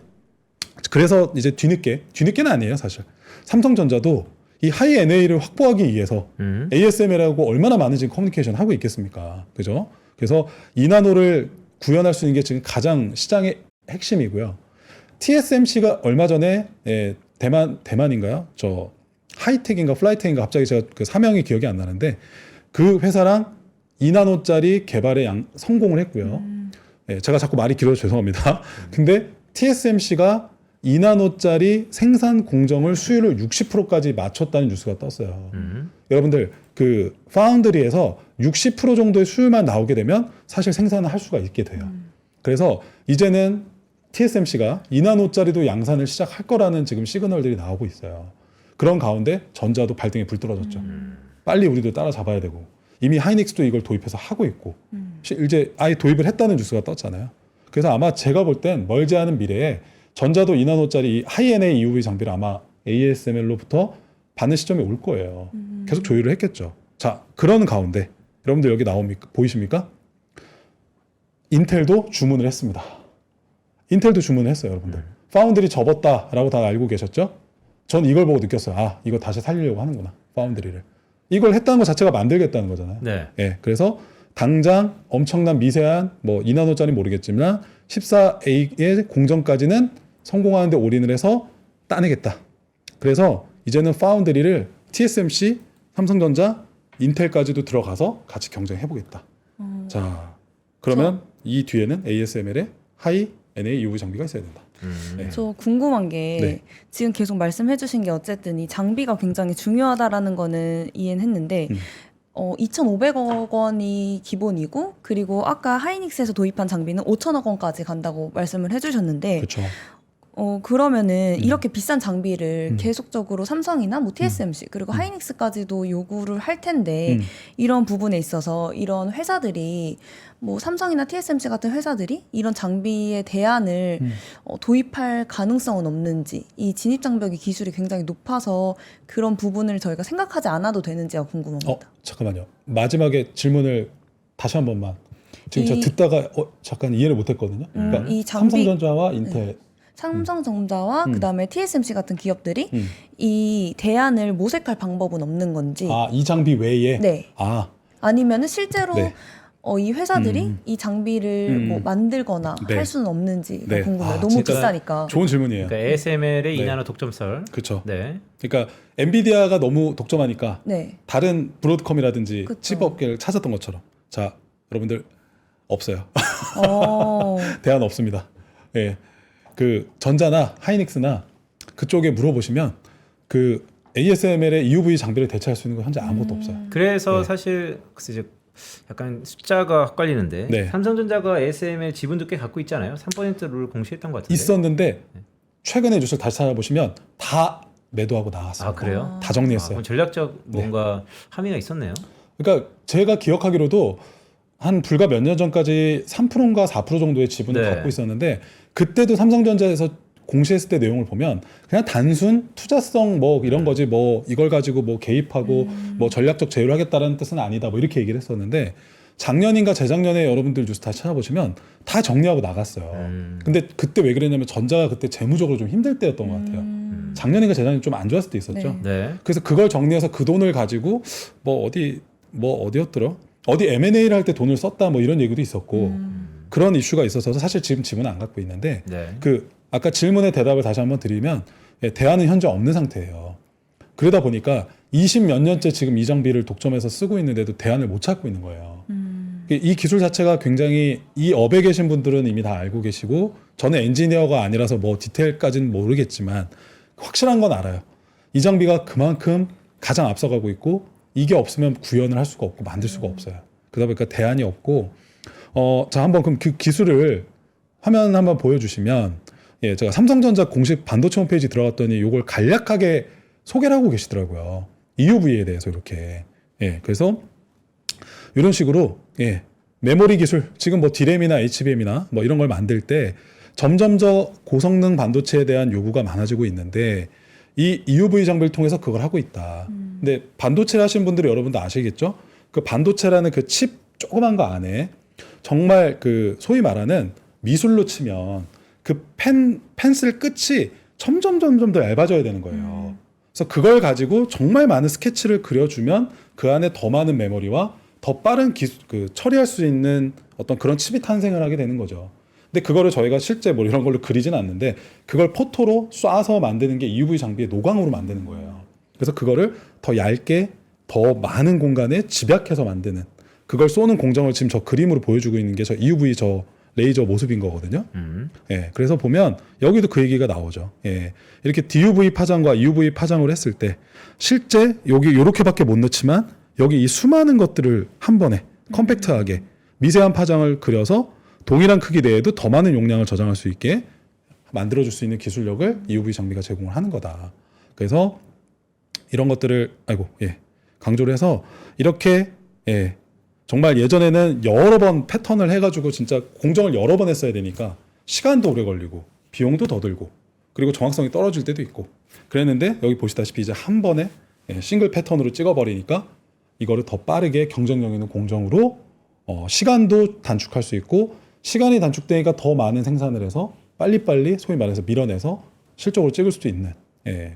S3: 그래서 이제 뒤늦게는 아니에요, 사실. 삼성전자도 이 하이 NA를 확보하기 위해서 ASML하고 얼마나 많은 지금 커뮤니케이션 하고 있겠습니까? 그죠? 그래서 2나노를 구현할 수 있는 게 지금 가장 시장의 핵심이고요. TSMC가 얼마 전에 대만인가요? 저 하이텍인가 플라이텍인가 갑자기 제가 그 사명이 기억이 안 나는데 그 회사랑 2나노짜리 개발에 성공을 했고요. 제가 자꾸 말이 길어서 죄송합니다. 근데 TSMC가 2나노짜리 생산 공정을 수율을 60%까지 맞췄다는 뉴스가 떴어요. 여러분들 그 파운드리에서 60% 정도의 수율만 나오게 되면 사실 생산을 할 수가 있게 돼요. 그래서 이제는 TSMC가 2나노짜리도 양산을 시작할 거라는 지금 시그널들이 나오고 있어요. 그런 가운데 전자도 발등에 불 떨어졌죠. 빨리 우리도 따라잡아야 되고 이미 하이닉스도 이걸 도입해서 하고 있고 이제 아예 도입을 했다는 뉴스가 떴잖아요. 그래서 아마 제가 볼 땐 멀지 않은 미래에 전자도 2나노짜리 하이엔의 EUV 장비를 아마 ASML로부터 받는 시점이 올 거예요. 계속 조율을 했겠죠. 자, 그런 가운데 여러분들 여기 나옵니까? 보이십니까? 인텔도 주문을 했습니다. 인텔도 주문을 했어요, 여러분들. 파운드리 접었다라고 다 알고 계셨죠? 전 이걸 보고 느꼈어요. 아, 이거 다시 살리려고 하는구나, 파운드리를. 이걸 했다는 것 자체가 만들겠다는 거잖아요.
S2: 네.
S3: 예, 그래서 당장 엄청난 미세한 뭐 2나노짜리 모르겠지만 14A의 공정까지는 성공하는데 올인을 해서 따내겠다. 그래서 이제는 파운드리를 TSMC, 삼성전자, 인텔까지도 들어가서 같이 경쟁해보겠다. 자, 그러면 이 뒤에는 ASML의 하이 NA UV 장비가 있어야 된다. 네.
S1: 저 궁금한 게
S3: 네.
S1: 지금 계속 말씀해주신 게 어쨌든 이 장비가 굉장히 중요하다라는 거는 이해는 했는데 2,500억 원이 기본이고 그리고 아까 하이닉스에서 도입한 장비는 5,000억 원까지 간다고 말씀을 해주셨는데
S3: 그렇죠.
S1: 그러면은 이렇게 비싼 장비를 계속적으로 삼성이나 뭐 TSMC 그리고 하이닉스까지도 요구를 할 텐데 이런 부분에 있어서 이런 회사들이 뭐 삼성이나 TSMC 같은 회사들이 이런 장비의 대안을 도입할 가능성은 없는지 이 진입 장벽이 기술이 굉장히 높아서 그런 부분을 저희가 생각하지 않아도 되는지가 궁금합니다.
S3: 잠깐만요. 마지막에 질문을 다시 한 번만. 지금 제가 듣다가 잠깐 이해를 못했거든요. 그러니까
S1: 이 장비-
S3: 삼성전자와 인텔
S1: 삼성전자와 그다음에 TSMC 같은 기업들이 이 대안을 모색할 방법은 없는 건지
S3: 이 장비 외에
S1: 네. 아니면은 실제로
S3: 네.
S1: 이 회사들이 이 장비를 뭐 만들거나
S3: 네.
S1: 할 수는 없는지가
S3: 네.
S1: 궁금해요.
S3: 아,
S1: 너무
S3: 진짜
S1: 비싸니까.
S3: 좋은 질문이에요.
S2: 그러니까 ASML의
S3: 네.
S2: 2나노 독점설.
S3: 그렇죠.
S2: 네.
S3: 그러니까 엔비디아가 너무 독점하니까
S1: 네.
S3: 다른 브로드컴이라든지
S1: 그쵸.
S3: 칩업계를 찾았던 것처럼 자 여러분들 없어요.
S1: 어,
S3: 대안 없습니다. 예, 그 전자나 하이닉스나 그쪽에 물어보시면 그 ASML의 EUV 장비를 대체할 수 있는 건 현재 아무것도 없어요.
S2: 그래서
S3: 네.
S2: 사실 글쎄 이제 약간 숫자가 헷갈리는데
S3: 네.
S2: 삼성전자가 ASML 지분도 꽤 갖고 있잖아요. 3% 룰 공시했던 것 같은데.
S3: 있었는데 최근에 뉴스를 다시 찾아보시면 다 매도하고 나왔어요.
S2: 아 그래요?
S3: 다 정리했어요.
S2: 그럼 전략적 뭔가 함의가 있었네요.
S3: 그러니까 제가 기억하기로도 한 불과 몇 년 전까지 3%인가 4% 정도의 지분을
S2: 네.
S3: 갖고 있었는데 그때도 삼성전자에서 공시했을 때 내용을 보면 그냥 단순 투자성 뭐 이런 거지 뭐 이걸 가지고 뭐 개입하고 뭐 전략적 제휴를 하겠다라는 뜻은 아니다 뭐 이렇게 얘기를 했었는데 작년인가 재작년에 여러분들 뉴스 다시 찾아보시면 다 정리하고 나갔어요. 근데 그때 왜 그랬냐면 전자가 그때 재무적으로 좀 힘들 때였던 것 같아요. 작년인가 재작년에 좀 안 좋았을 때 있었죠.
S1: 네.
S2: 네.
S3: 그래서 그걸 정리해서 그 돈을 가지고 뭐 어디였더라? 어디 M&A를 할 때 돈을 썼다 뭐 이런 얘기도 있었고 그런 이슈가 있어서 사실 지금 지분은 안 갖고 있는데
S2: 네.
S3: 그 아까 질문의 대답을 다시 한번 드리면 대안은 현재 없는 상태예요. 그러다 보니까 20 몇 년째 지금 이 장비를 독점해서 쓰고 있는데도 대안을 못 찾고 있는 거예요. 이 기술 자체가 굉장히 이 업에 계신 분들은 이미 다 알고 계시고 저는 엔지니어가 아니라서 뭐 디테일까지는 모르겠지만 확실한 건 알아요. 이 장비가 그만큼 가장 앞서가고 있고 이게 없으면 구현을 할 수가 없고 만들 수가 없어요. 그러다 보니까 대안이 없고 자 한번 그럼 그 기술을 화면 한번 보여주시면 예, 제가 삼성전자 공식 반도체 홈페이지 들어갔더니 이걸 간략하게 소개를 하고 계시더라고요. EUV에 대해서 이렇게 예, 그래서 이런 식으로 예, 메모리 기술 지금 뭐 D램이나 HBM이나 뭐 이런 걸 만들 때 점점 더 고성능 반도체에 대한 요구가 많아지고 있는데 이 EUV 장비를 통해서 그걸 하고 있다. 근데 반도체 하신 분들이 여러분도 아시겠죠? 그 반도체라는 그 칩 조그만 거 안에 정말 그 소위 말하는 미술로 치면 그 펜슬 끝이 점점 더 얇아져야 되는 거예요. 그래서 그걸 가지고 정말 많은 스케치를 그려주면 그 안에 더 많은 메모리와 더 빠른 그 처리할 수 있는 어떤 그런 칩이 탄생을 하게 되는 거죠. 근데 그거를 저희가 실제 뭐 이런 걸로 그리진 않는데 그걸 포토로 쏴서 만드는 게 EUV 장비의 노광으로 만드는 거예요. 그래서 그거를 더 얇게 더 많은 공간에 집약해서 만드는 그걸 쏘는 공정을 지금 저 그림으로 보여주고 있는 게 저 EUV 저 레이저 모습인 거거든요. 예, 그래서 보면 여기도 그 얘기가 나오죠. 예, 이렇게 DUV 파장과 EUV 파장을 했을 때 실제 여기 이렇게밖에 못 넣지만 여기 이 수많은 것들을 한 번에 컴팩트하게 미세한 파장을 그려서 동일한 크기 내에도 더 많은 용량을 저장할 수 있게 만들어줄 수 있는 기술력을 EUV 장비가 제공을 하는 거다. 그래서 이런 것들을 강조를 해서 이렇게 정말 예전에는 여러 번 패턴을 해가지고 진짜 공정을 여러 번 했어야 되니까 시간도 오래 걸리고 비용도 더 들고 그리고 정확성이 떨어질 때도 있고 그랬는데 여기 보시다시피 이제 한 번에 싱글 패턴으로 찍어버리니까 이거를 더 빠르게 경쟁력 있는 공정으로 시간도 단축할 수 있고 시간이 단축되니까 더 많은 생산을 해서 빨리빨리 소위 말해서 밀어내서 실적으로 찍을 수도 있는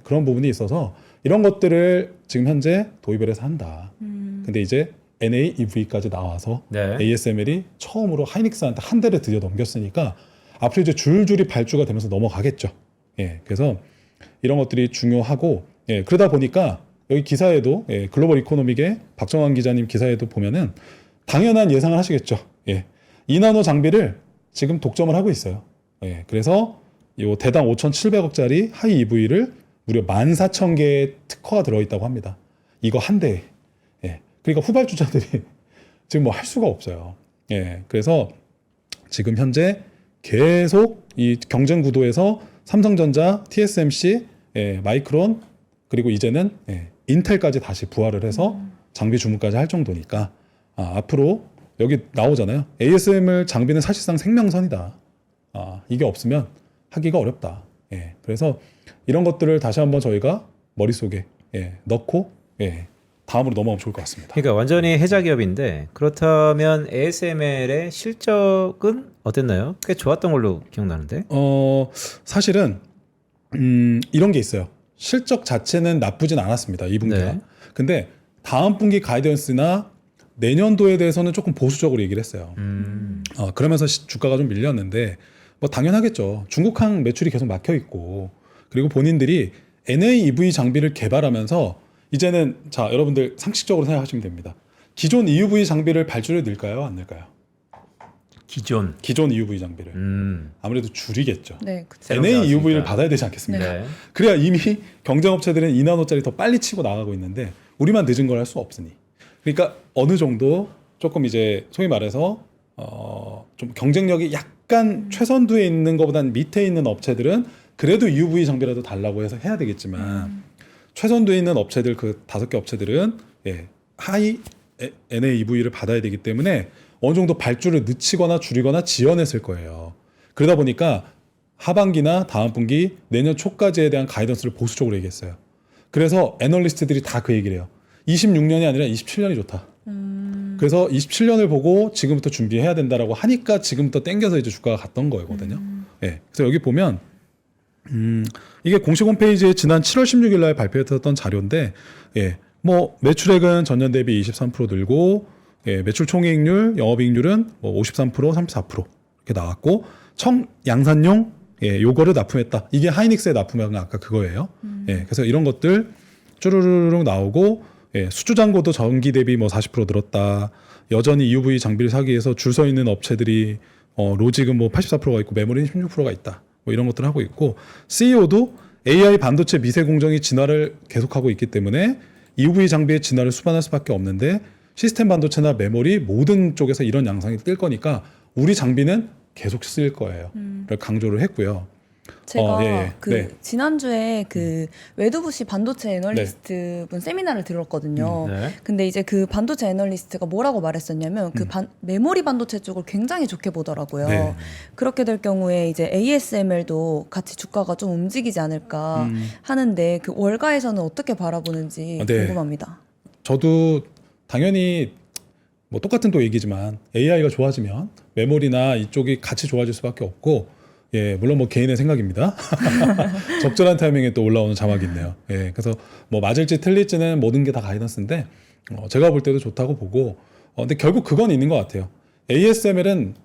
S3: 그런 부분이 있어서 이런 것들을 지금 현재 도입을 해서 한다. 근데 이제 NA, EV까지 나와서
S2: 네.
S3: ASML이 처음으로 하이닉스한테 한 대를 드디어 넘겼으니까 앞으로 이제 줄줄이 발주가 되면서 넘어가겠죠. 예, 그래서 이런 것들이 중요하고 그러다 보니까 여기 기사에도 글로벌 이코노믹의 박정환 기자님 기사에도 보면은 당연한 예상을 하시겠죠. 2나노 장비를 지금 독점을 하고 있어요. 그래서 요 대당 5,700억짜리 하이 EV를 무려 14,000개의 특허가 들어있다고 합니다. 이거 한 대에. 그러니까 후발주자들이 지금 뭐 할 수가 없어요. 그래서 지금 현재 계속 이 경쟁 구도에서 삼성전자, TSMC, 마이크론 그리고 이제는 인텔까지 다시 부활을 해서 장비 주문까지 할 정도니까 앞으로 여기 나오잖아요. ASMR 장비는 사실상 생명선이다. 이게 없으면 하기가 어렵다. 그래서 이런 것들을 다시 한번 저희가 머릿속에 넣고 다음으로 넘어가면 좋을 것 같습니다.
S2: 그러니까 완전히 해자 기업인데 그렇다면 ASML의 실적은 어땠나요? 꽤 좋았던 걸로 기억나는데.
S3: 사실은 이런 게 있어요. 실적 자체는 나쁘진 않았습니다. 2분기가.
S2: 네.
S3: 근데 다음 분기 가이던스나 내년도에 대해서는 조금 보수적으로 얘기를 했어요. 그러면서 주가가 좀 밀렸는데 뭐 당연하겠죠. 중국항 매출이 계속 막혀 있고 그리고 본인들이 NAEV 장비를 개발하면서 이제는 자 여러분들 상식적으로 생각하시면 됩니다. 기존 EUV 장비를 발주를 늘까요? 안 늘까요?
S2: 기존
S3: EUV 장비를 아무래도 줄이겠죠.
S1: 네, 그쵸.
S3: NAEUV를 받아야 되지 않겠습니까?
S2: 네.
S3: 그래야 이미 경쟁업체들은 2나노짜리 더 빨리 치고 나가고 있는데 우리만 늦은 걸 할 수 없으니. 그러니까 어느 정도 조금 이제 소위 말해서 좀 경쟁력이 약간 최선두에 있는 것보다는 밑에 있는 업체들은 그래도 EUV 장비라도 달라고 해서 해야 되겠지만 최선두에 있는 업체들 그 5개 업체들은 하이 NAEV를 받아야 되기 때문에 어느 정도 발주를 늦추거나 줄이거나 지연했을 거예요. 그러다 보니까 하반기나 다음 분기 내년 초까지에 대한 가이던스를 보수적으로 얘기했어요. 그래서 애널리스트들이 다 그 얘기를 해요. 26년이 아니라 27년이 좋다. 그래서 27년을 보고 지금부터 준비해야 된다라고 하니까 지금부터 땡겨서 이제 주가가 갔던 거거든요. 그래서 여기 보면 이게 공식 홈페이지에 지난 7월 16일 날 발표했던 자료인데 뭐 매출액은 전년 대비 23% 늘고 매출 총이익률, 영업이익률은 뭐 53%, 34% 이렇게 나왔고 청양산용 요거를 납품했다. 이게 하이닉스에 납품한 건 아까 그거예요. 그래서 이런 것들 쭈루루룩 나오고 수주 잔고도 전기 대비 뭐 40% 늘었다. 여전히 EUV 장비를 사기 위해서 줄 서 있는 업체들이 로직은 뭐 84%가 있고 메모리는 16%가 있다. 뭐 이런 것들을 하고 있고 CEO도 AI 반도체 미세 공정이 진화를 계속하고 있기 때문에 EUV 장비의 진화를 수반할 수밖에 없는데 시스템 반도체나 메모리 모든 쪽에서 이런 양상이 뜰 거니까 우리 장비는 계속 쓸 거예요. 를 강조를 했고요.
S1: 제가 지난주에 그 웨드부시 반도체 애널리스트 분 세미나를 들었거든요. 근데 이제 그 반도체 애널리스트가 뭐라고 말했었냐면 메모리 반도체 쪽을 굉장히 좋게 보더라고요. 그렇게 될 경우에 이제 ASML도 같이 주가가 좀 움직이지 않을까 하는데 그 월가에서는 어떻게 바라보는지 궁금합니다.
S3: 저도 당연히 뭐 똑같은 또 얘기지만 AI가 좋아지면 메모리나 이쪽이 같이 좋아질 수밖에 없고 물론 뭐 개인의 생각입니다. 적절한 타이밍에 또 올라오는 자막이 있네요. 그래서 뭐 맞을지 틀릴지는 모든 게 다 가이던스인데 제가 볼 때도 좋다고 보고 근데 결국 그건 있는 것 같아요. ASML은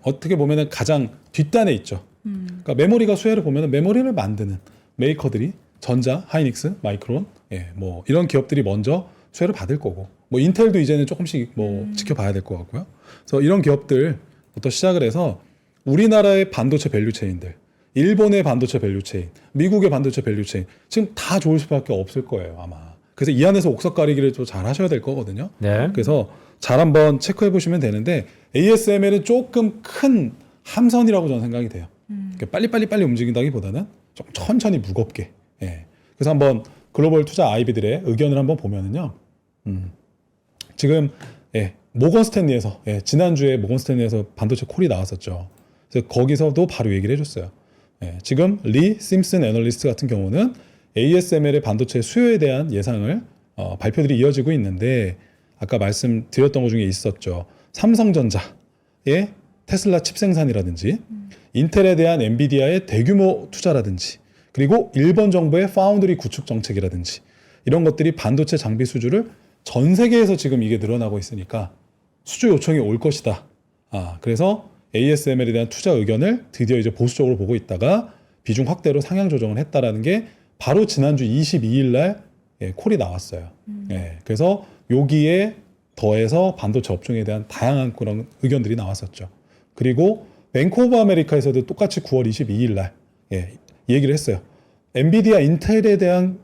S3: 어떻게 보면은 가장 뒷단에 있죠. 그러니까 메모리가 수혜를 보면은 메모리를 만드는 메이커들이 전자, 하이닉스, 마이크론 뭐 이런 기업들이 먼저 수혜를 받을 거고 뭐 인텔도 이제는 조금씩 뭐 지켜봐야 될 것 같고요. 그래서 이런 기업들부터 시작을 해서 우리나라의 반도체 밸류체인들, 일본의 반도체 밸류체인, 미국의 반도체 밸류체인 지금 다 좋을 수밖에 없을 거예요 아마. 그래서 이 안에서 옥석 가리기를 좀 잘 하셔야 될 거거든요. 그래서 잘 한번 체크해 보시면 되는데 ASML은 조금 큰 함선이라고 저는 생각이 돼요. 빨리 움직인다기보다는 좀 천천히 무겁게. 그래서 한번 글로벌 투자 아이비들의 의견을 한번 보면은요. 지금 모건 스탠리에서 지난주에 모건 스탠리에서 반도체 콜이 나왔었죠. 그래서 거기서도 바로 얘기를 해줬어요. 지금 리 심슨 애널리스트 같은 경우는 ASML의 반도체 수요에 대한 예상을 발표들이 이어지고 있는데 아까 말씀드렸던 것 중에 있었죠. 삼성전자의 테슬라 칩 생산이라든지 인텔에 대한 엔비디아의 대규모 투자라든지 그리고 일본 정부의 파운드리 구축 정책이라든지 이런 것들이 반도체 장비 수주를 전 세계에서 지금 이게 늘어나고 있으니까 수주 요청이 올 것이다. 그래서 ASML에 대한 투자 의견을 드디어 이제 보수적으로 보고 있다가 비중 확대로 상향 조정을 했다라는 게 바로 지난주 22일 날 콜이 나왔어요. 그래서 여기에 더해서 반도체 업종에 대한 다양한 그런 의견들이 나왔었죠. 그리고 뱅크 오브 아메리카에서도 똑같이 9월 22일 날 얘기를 했어요. 엔비디아, 인텔에 대한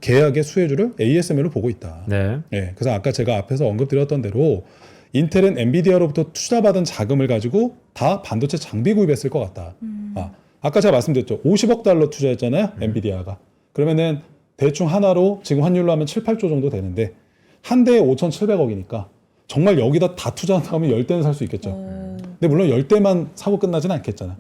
S3: 계약의 수혜주를 ASML로 보고 있다.
S2: 네.
S3: 그래서 아까 제가 앞에서 언급드렸던 대로 인텔은 엔비디아로부터 투자받은 자금을 가지고 다 반도체 장비 구입했을 것 같다. 아까 제가 말씀드렸죠. 50억 달러 투자했잖아요. 엔비디아가. 그러면은 대충 하나로 지금 환율로 하면 7, 8조 정도 되는데 한 대에 5,700억이니까 정말 여기다 다 투자한다고 하면 10대는 살 수 있겠죠. 근데 물론 10대만 사고 끝나지는 않겠잖아.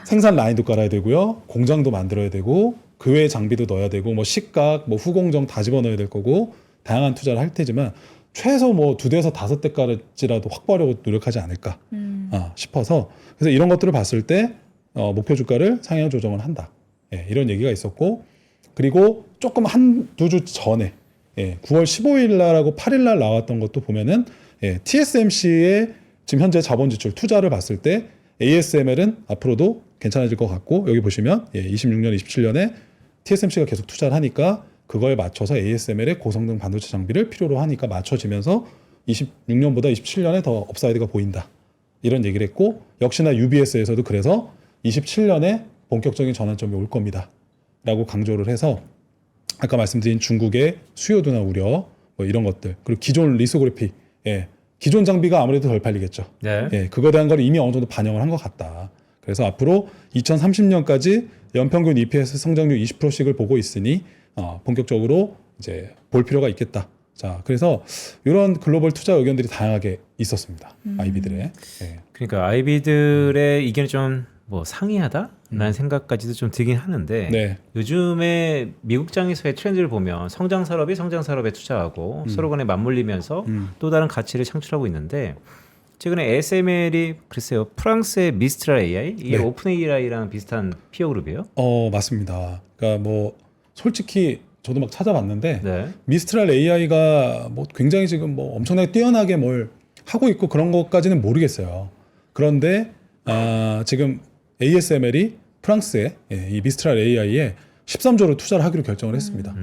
S3: 생산 라인도 깔아야 되고요. 공장도 만들어야 되고 그 외에 장비도 넣어야 되고 뭐 식각, 뭐 후공정 다 집어넣어야 될 거고 다양한 투자를 할 테지만 최소 뭐 2대에서 5대까지라도 확보하려고 노력하지 않을까 싶어서 그래서 이런 것들을 봤을 때 목표 주가를 상향 조정을 한다. 이런 얘기가 있었고 그리고 조금 한두 주 전에 9월 15일 날하고 8일 날 나왔던 것도 보면은 TSMC의 지금 현재 자본 지출 투자를 봤을 때 ASML은 앞으로도 괜찮아질 것 같고 여기 보시면 26년, 27년에 TSMC가 계속 투자를 하니까 그거에 맞춰서 ASML의 고성능 반도체 장비를 필요로 하니까 맞춰지면서 26년보다 27년에 더 업사이드가 보인다. 이런 얘기를 했고 역시나 UBS에서도 그래서 27년에 본격적인 전환점이 올 겁니다. 라고 강조를 해서 아까 말씀드린 중국의 수요 둔화 우려 뭐 이런 것들 그리고 기존 리소그래피 기존 장비가 아무래도 덜 팔리겠죠.
S2: 네.
S3: 그거에 대한 걸 이미 어느 정도 반영을 한 것 같다. 그래서 앞으로 2030년까지 연평균 EPS 성장률 20%씩을 보고 있으니 본격적으로 이제 볼 필요가 있겠다. 자, 그래서 이런 글로벌 투자 의견들이 다양하게 있었습니다. 아이비들의.
S2: 그러니까 아이비들의 의견이 좀 뭐 상이하다라는 생각까지도 좀 들긴 하는데 요즘에 미국장에서의 트렌드를 보면 성장 산업이 성장 산업에 투자하고 서로 간에 맞물리면서 또 다른 가치를 창출하고 있는데 최근에 ASML이 글쎄요 프랑스의 미스트랄 AI 이게 오픈 AI랑 비슷한 피어 그룹이에요?
S3: 맞습니다. 그러니까 뭐 솔직히 저도 막 찾아봤는데 미스트랄 AI가 뭐 굉장히 지금 뭐 엄청나게 뛰어나게 뭘 하고 있고 그런 것까지는 모르겠어요. 그런데 지금 ASML이 프랑스의 이 미스트랄 AI에 13조를 투자를 하기로 결정을 했습니다.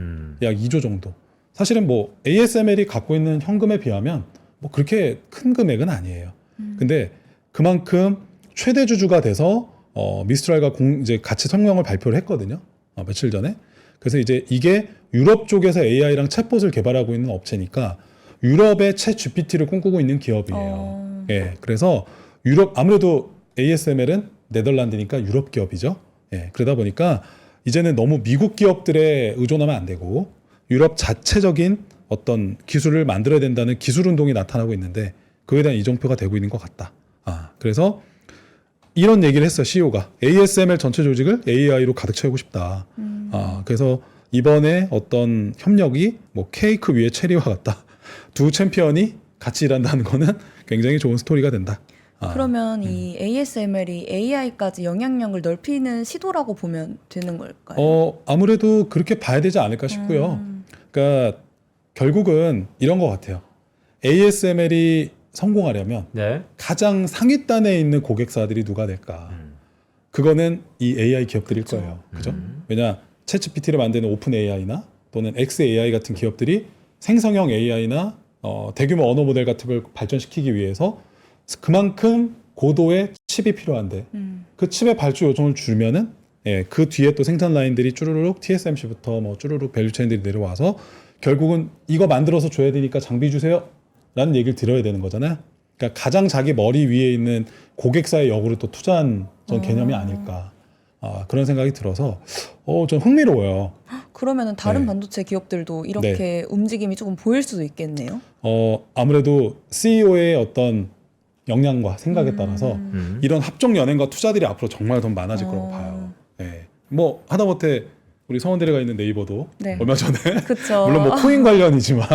S3: 약 2조 정도. 사실은 뭐 ASML이 갖고 있는 현금에 비하면 뭐 그렇게 큰 금액은 아니에요. 근데 그만큼 최대 주주가 돼서 미스트랄과 이제 같이 성명을 발표를 했거든요. 며칠 전에. 그래서 이제 이게 유럽 쪽에서 AI랑 챗봇을 개발하고 있는 업체니까 유럽의 챗 GPT를 꿈꾸고 있는 기업이에요. 그래서 유럽 아무래도 ASML은 네덜란드니까 유럽 기업이죠. 그러다 보니까 이제는 너무 미국 기업들에 의존하면 안 되고 유럽 자체적인 어떤 기술을 만들어야 된다는 기술 운동이 나타나고 있는데 그에 대한 이정표가 되고 있는 것 같다. 그래서 이런 얘기를 했어요. CEO가 ASML 전체 조직을 AI로 가득 채우고 싶다. 그래서 이번에 어떤 협력이 뭐 케이크 위에 체리와 같다. 두 챔피언이 같이 일한다는 거는 굉장히 좋은 스토리가 된다.
S1: 그러면 이 ASML이 AI까지 영향력을 넓히는 시도라고 보면 되는 걸까요?
S3: 아무래도 그렇게 봐야 되지 않을까 싶고요. 그러니까 결국은 이런 것 같아요. ASML이 성공하려면 가장 상위단에 있는 고객사들이 누가 될까? 그거는 이 AI 기업들일 거예요. 그죠? 왜냐 챗GPT를 만드는 오픈 AI나 또는 XAI 같은 기업들이 생성형 AI나 대규모 언어 모델 같은 걸 발전시키기 위해서 그만큼 고도의 칩이 필요한데 그 칩의 발주 요청을 주면은 그 뒤에 또 생산 라인들이 쭈루룩 TSMC부터 뭐 쭈루룩 밸류체인들이 내려와서 결국은 이거 만들어서 줘야 되니까 장비 주세요 라는 얘기를 들어야 되는 거잖아요. 그러니까 가장 자기 머리 위에 있는 고객사의 역으로 또 투자한 전 개념이 아닐까 그런 생각이 들어서 좀 흥미로워요.
S1: 그러면은 다른 반도체 기업들도 이렇게 움직임이 조금 보일 수도 있겠네요.
S3: 아무래도 CEO의 어떤 역량과 생각에 따라서 이런 합종 연행과 투자들이 앞으로 정말 더 많아질 거라고 봐요. 뭐 하다못해 우리 성원대리가 있는 네이버도 얼마 전에 물론 뭐 코인 관련이지만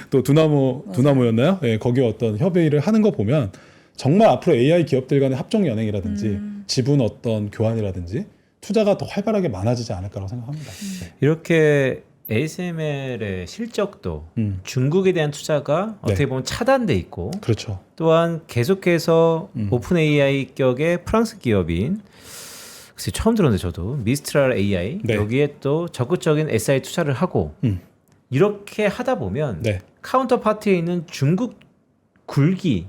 S3: 또 두나무였나요? 거기에 어떤 협의를 하는 거 보면 정말 앞으로 AI 기업들 간의 합종 연행이라든지 지분 어떤 교환이라든지 투자가 더 활발하게 많아지지 않을까라고 생각합니다.
S2: 이렇게 ASML의 실적도 중국에 대한 투자가 어떻게 보면 차단돼 있고 또한 계속해서 오픈 AI 격의 프랑스 기업인 글쎄 처음 들었는데 저도 미스트랄 AI
S3: 네.
S2: 여기에 또 적극적인 SI 투자를 하고 이렇게 하다 보면
S3: 네.
S2: 카운터 파트에 있는 중국 굴기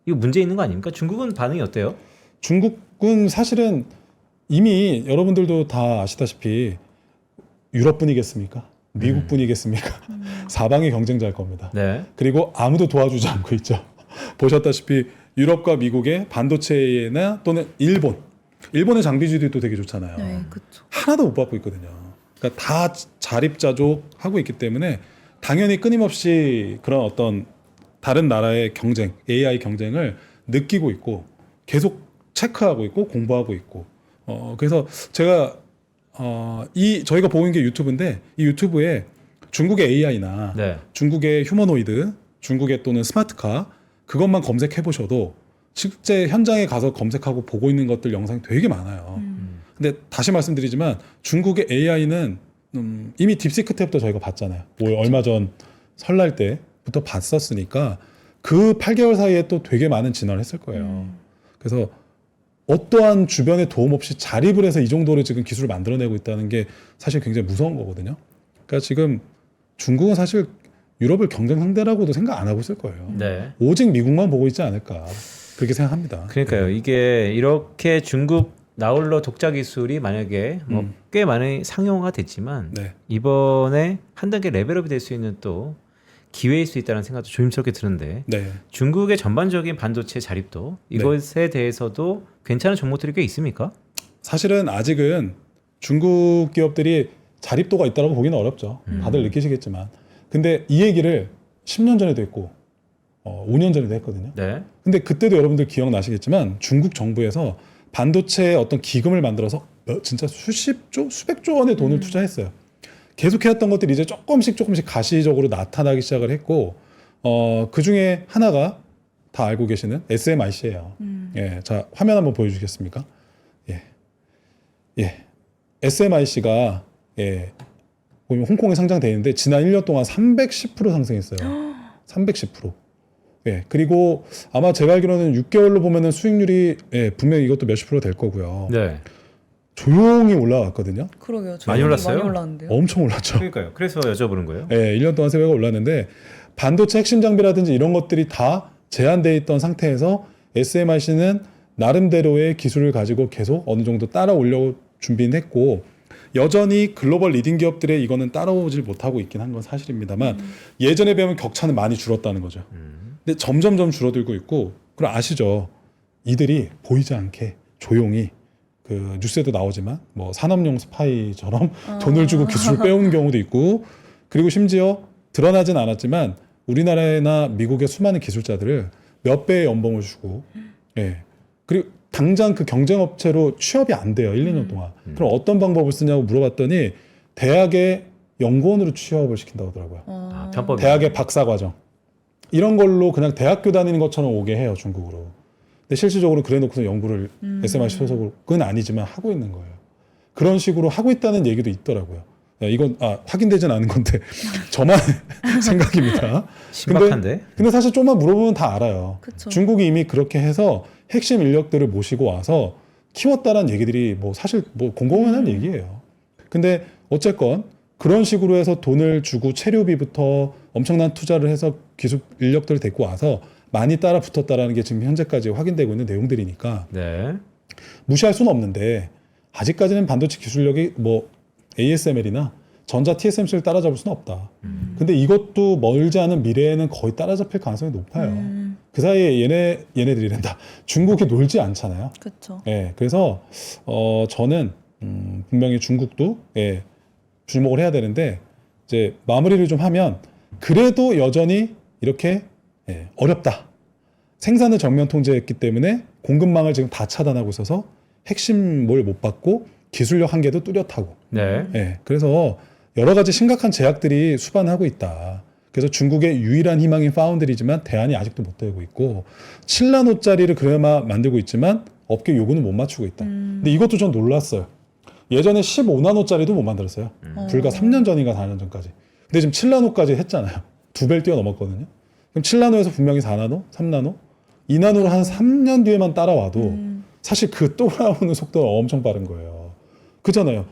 S2: 이거 문제 있는 거 아닙니까? 중국은 반응이 어때요?
S3: 중국은 사실은 이미 여러분들도 다 아시다시피 유럽뿐이겠습니까? 미국뿐이겠습니까? 사방의 경쟁자일 겁니다.
S2: 네.
S3: 그리고 아무도 도와주지 않고 있죠. 보셨다시피 유럽과 미국의 반도체나 또는 일본의 장비주들이 또 되게 좋잖아요.
S1: 네, 그렇죠.
S3: 하나도 못 받고 있거든요. 그러니까 다 자립자족하고 있기 때문에 당연히 끊임없이 그런 어떤 다른 나라의 경쟁, AI 경쟁을 느끼고 있고 계속 체크하고 있고 공부하고 있고 그래서 제가 저희가 보고 있는 게 유튜브인데 이 유튜브에 중국의 AI나
S2: 네.
S3: 중국의 휴머노이드, 중국의 또는 스마트카 그것만 검색해 보셔도 실제 현장에 가서 검색하고 보고 있는 것들 영상이 되게 많아요. 근데 다시 말씀드리지만 중국의 AI는 이미 딥시크 때부터 저희가 봤잖아요. 얼마 전 설날 때부터 봤었으니까 그 8개월 사이에 또 되게 많은 진화를 했을 거예요. 그래서 어떠한 주변의 도움 없이 자립을 해서 이 정도로 지금 기술을 만들어내고 있다는 게 사실 굉장히 무서운 거거든요. 그러니까 지금 중국은 사실 유럽을 경쟁 상대라고도 생각 안 하고 있을 거예요.
S2: 네.
S3: 오직 미국만 보고 있지 않을까 그렇게 생각합니다.
S2: 그러니까요. 이게 이렇게 중국 나홀로 독자 기술이 만약에 뭐 꽤 많이 상용화가 됐지만
S3: 네.
S2: 이번에 한 단계 레벨업이 될 수 있는 또 기회일 수 있다는 생각도 조심스럽게 드는데
S3: 네.
S2: 중국의 전반적인 반도체 자립도 이것에 대해서도 괜찮은 종목들이 꽤 있습니까?
S3: 사실은 아직은 중국 기업들이 자립도가 있다고 보기는 어렵죠. 다들 느끼시겠지만. 근데 이 얘기를 10년 전에도 했고 5년 전에도 했거든요.
S2: 네.
S3: 근데 그때도 여러분들 기억나시겠지만 중국 정부에서 반도체의 어떤 기금을 만들어서 진짜 수십조, 수백조 원의 돈을 투자했어요. 계속 해왔던 것들이 이제 조금씩 가시적으로 나타나기 시작을 했고 그 중에 하나가 다 알고 계시는 SMIC예요. 예, 자 화면 한번 보여주시겠습니까? 예, SMIC가 보면 홍콩에 상장되어 있는데 지난 1년 동안 310% 상승했어요. 310%. 예, 그리고 아마 제가 알기로는 6개월로 보면은 수익률이 분명히 이것도 몇십 프로 될 거고요.
S2: 네.
S3: 조용히 올라갔거든요.
S1: 그러게요.
S2: 많이 올랐어요?
S1: 많이 올랐는데요.
S3: 엄청 올랐죠.
S2: 그러니까요. 그래서 여쭤보는 거예요.
S3: 예, 1년 동안 세배가 올랐는데 반도체 핵심 장비라든지 이런 것들이 다 제한되어 있던 상태에서 SMIC는 나름대로의 기술을 가지고 계속 어느 정도 따라오려고 준비는 했고 여전히 글로벌 리딩 기업들의 이거는 따라오질 못하고 있긴 한 건 사실입니다만 예전에 비하면 격차는 많이 줄었다는 거죠. 근데 점점 줄어들고 있고 그럼 아시죠? 이들이 보이지 않게 조용히 그 뉴스에도 나오지만 뭐 산업용 스파이처럼 돈을 주고 기술을 빼오는 경우도 있고 그리고 심지어 드러나진 않았지만 우리나라나 미국의 수많은 기술자들을 몇 배의 연봉을 주고 그리고 당장 그 경쟁업체로 취업이 안 돼요. 1, 2년 동안. 그럼 어떤 방법을 쓰냐고 물어봤더니 대학의 연구원으로 취업을 시킨다고 하더라고요.
S2: 편법이.
S3: 대학의 박사과정. 이런 걸로 그냥 대학교 다니는 것처럼 오게 해요. 중국으로. 근데 실질적으로 그래 놓고서 연구를 SMIC 소속은 아니지만 하고 있는 거예요. 그런 식으로 하고 있다는 얘기도 있더라고요. 이건 확인되진 않은 건데 저만 생각입니다.
S2: 신박한데?
S3: 근데 사실 좀만 물어보면 다 알아요.
S1: 그쵸.
S3: 중국이 이미 그렇게 해서 핵심 인력들을 모시고 와서 키웠다라는 얘기들이 뭐 사실 뭐 공공연한 얘기예요. 근데 어쨌건 그런 식으로 해서 돈을 주고 체류비부터 엄청난 투자를 해서 기술 인력들을 데리고 와서 많이 따라 붙었다라는 게 지금 현재까지 확인되고 있는 내용들이니까
S2: 네.
S3: 무시할 수는 없는데 아직까지는 반도체 기술력이 뭐 ASML이나 전자 TSMC를 따라잡을 수는 없다. 근데 이것도 멀지 않은 미래에는 거의 따라잡힐 가능성이 높아요. 그 사이에 얘네들이란다. 중국이 놀지 않잖아요.
S1: 그렇죠.
S3: 그래서 저는 분명히 중국도 주목을 해야 되는데 이제 마무리를 좀 하면 그래도 여전히 이렇게 어렵다. 생산을 정면 통제했기 때문에 공급망을 지금 다 차단하고 있어서 핵심 뭘 못 받고 기술력 한계도 뚜렷하고.
S2: 네.
S3: 그래서 여러 가지 심각한 제약들이 수반하고 있다. 그래서 중국의 유일한 희망인 파운드리지만 대안이 아직도 못 되고 있고 7나노짜리를 그나마 만들고 있지만 업계 요구는 못 맞추고 있다. 근데 이것도 전 놀랐어요. 예전에 15나노짜리도 못 만들었어요. 불과 3년 전인가 4년 전까지. 근데 지금 7나노까지 했잖아요. 2배를 뛰어넘었거든요. 그럼 7나노에서 분명히 4나노, 3나노, 2나노로 한 3년 뒤에만 따라와도 사실 그 돌아오는 속도가 엄청 빠른 거예요. 그잖아요.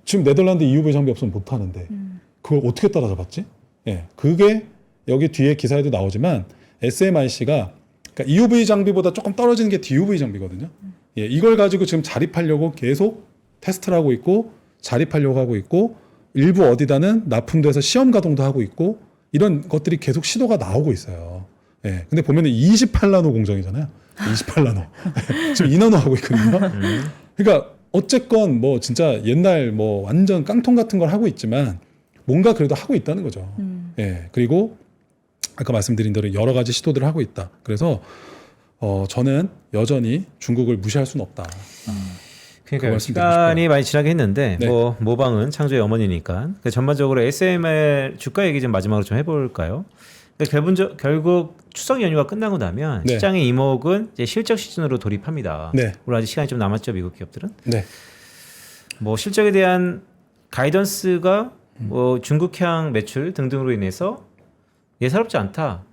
S3: 지금 네덜란드 EUV 장비 없으면 못 하는데 그걸 어떻게 따라잡았지? 예, 그게 여기 뒤에 기사에도 나오지만 SMIC가 그러니까 EUV 장비보다 조금 떨어지는 게 DUV 장비거든요. 예, 이걸 가지고 지금 자립하려고 계속 테스트를 하고 있고 자립하려고 하고 있고 일부 어디다는 납품돼서 시험 가동도 하고 있고 이런 것들이 계속 시도가 나오고 있어요. 예, 근데 보면은 28나노 공정이잖아요. 28나노. 지금 2나노 하고 있거든요. 그러니까 어쨌건 뭐 진짜 옛날 뭐 완전 깡통 같은 걸 하고 있지만 뭔가 그래도 하고 있다는 거죠. 예, 그리고 아까 말씀드린 대로 여러 가지 시도들을 하고 있다. 그래서 저는 여전히 중국을 무시할 수는 없다.
S2: 그러니까 시간이 많이 지나긴 했는데
S3: 네.
S2: 뭐 모방은 창조의 어머니니까 그러니까 전반적으로 SML 주가 얘기 좀 마지막으로 좀 해볼까요? 그러니까 결국 추석 연휴가 끝나고 나면
S3: 네.
S2: 시장의 이목은 이제 실적 시즌으로 돌입합니다.
S3: 네.
S2: 물론 아직 시간이 좀 남았죠, 미국 기업들은.
S3: 네.
S2: 뭐 실적에 대한 가이던스가 뭐 중국향 매출 등등으로 인해서 예사롭지 않다.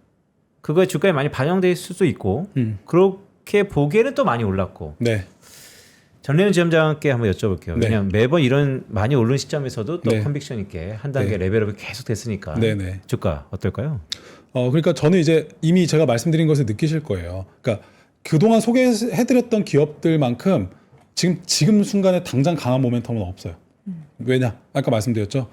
S2: 그거에 주가에 많이 반영될 수도 있고 그렇게 보기에는 또 많이 올랐고.
S3: 네.
S2: 전래현 지점장께 한번 여쭤볼게요.
S3: 네.
S2: 왜냐하면 매번 이런 많이 오르는 시점에서도 또
S3: 네.
S2: 컨빅션 있게 한 단계
S3: 네.
S2: 레벨업이 계속 됐으니까
S3: 네네.
S2: 주가 어떨까요?
S3: 그러니까 저는 이제 이미 제가 말씀드린 것을 느끼실 거예요. 그러니까 그동안 소개해드렸던 기업들만큼 지금 순간에 당장 강한 모멘텀은 없어요. 왜냐? 아까 말씀드렸죠.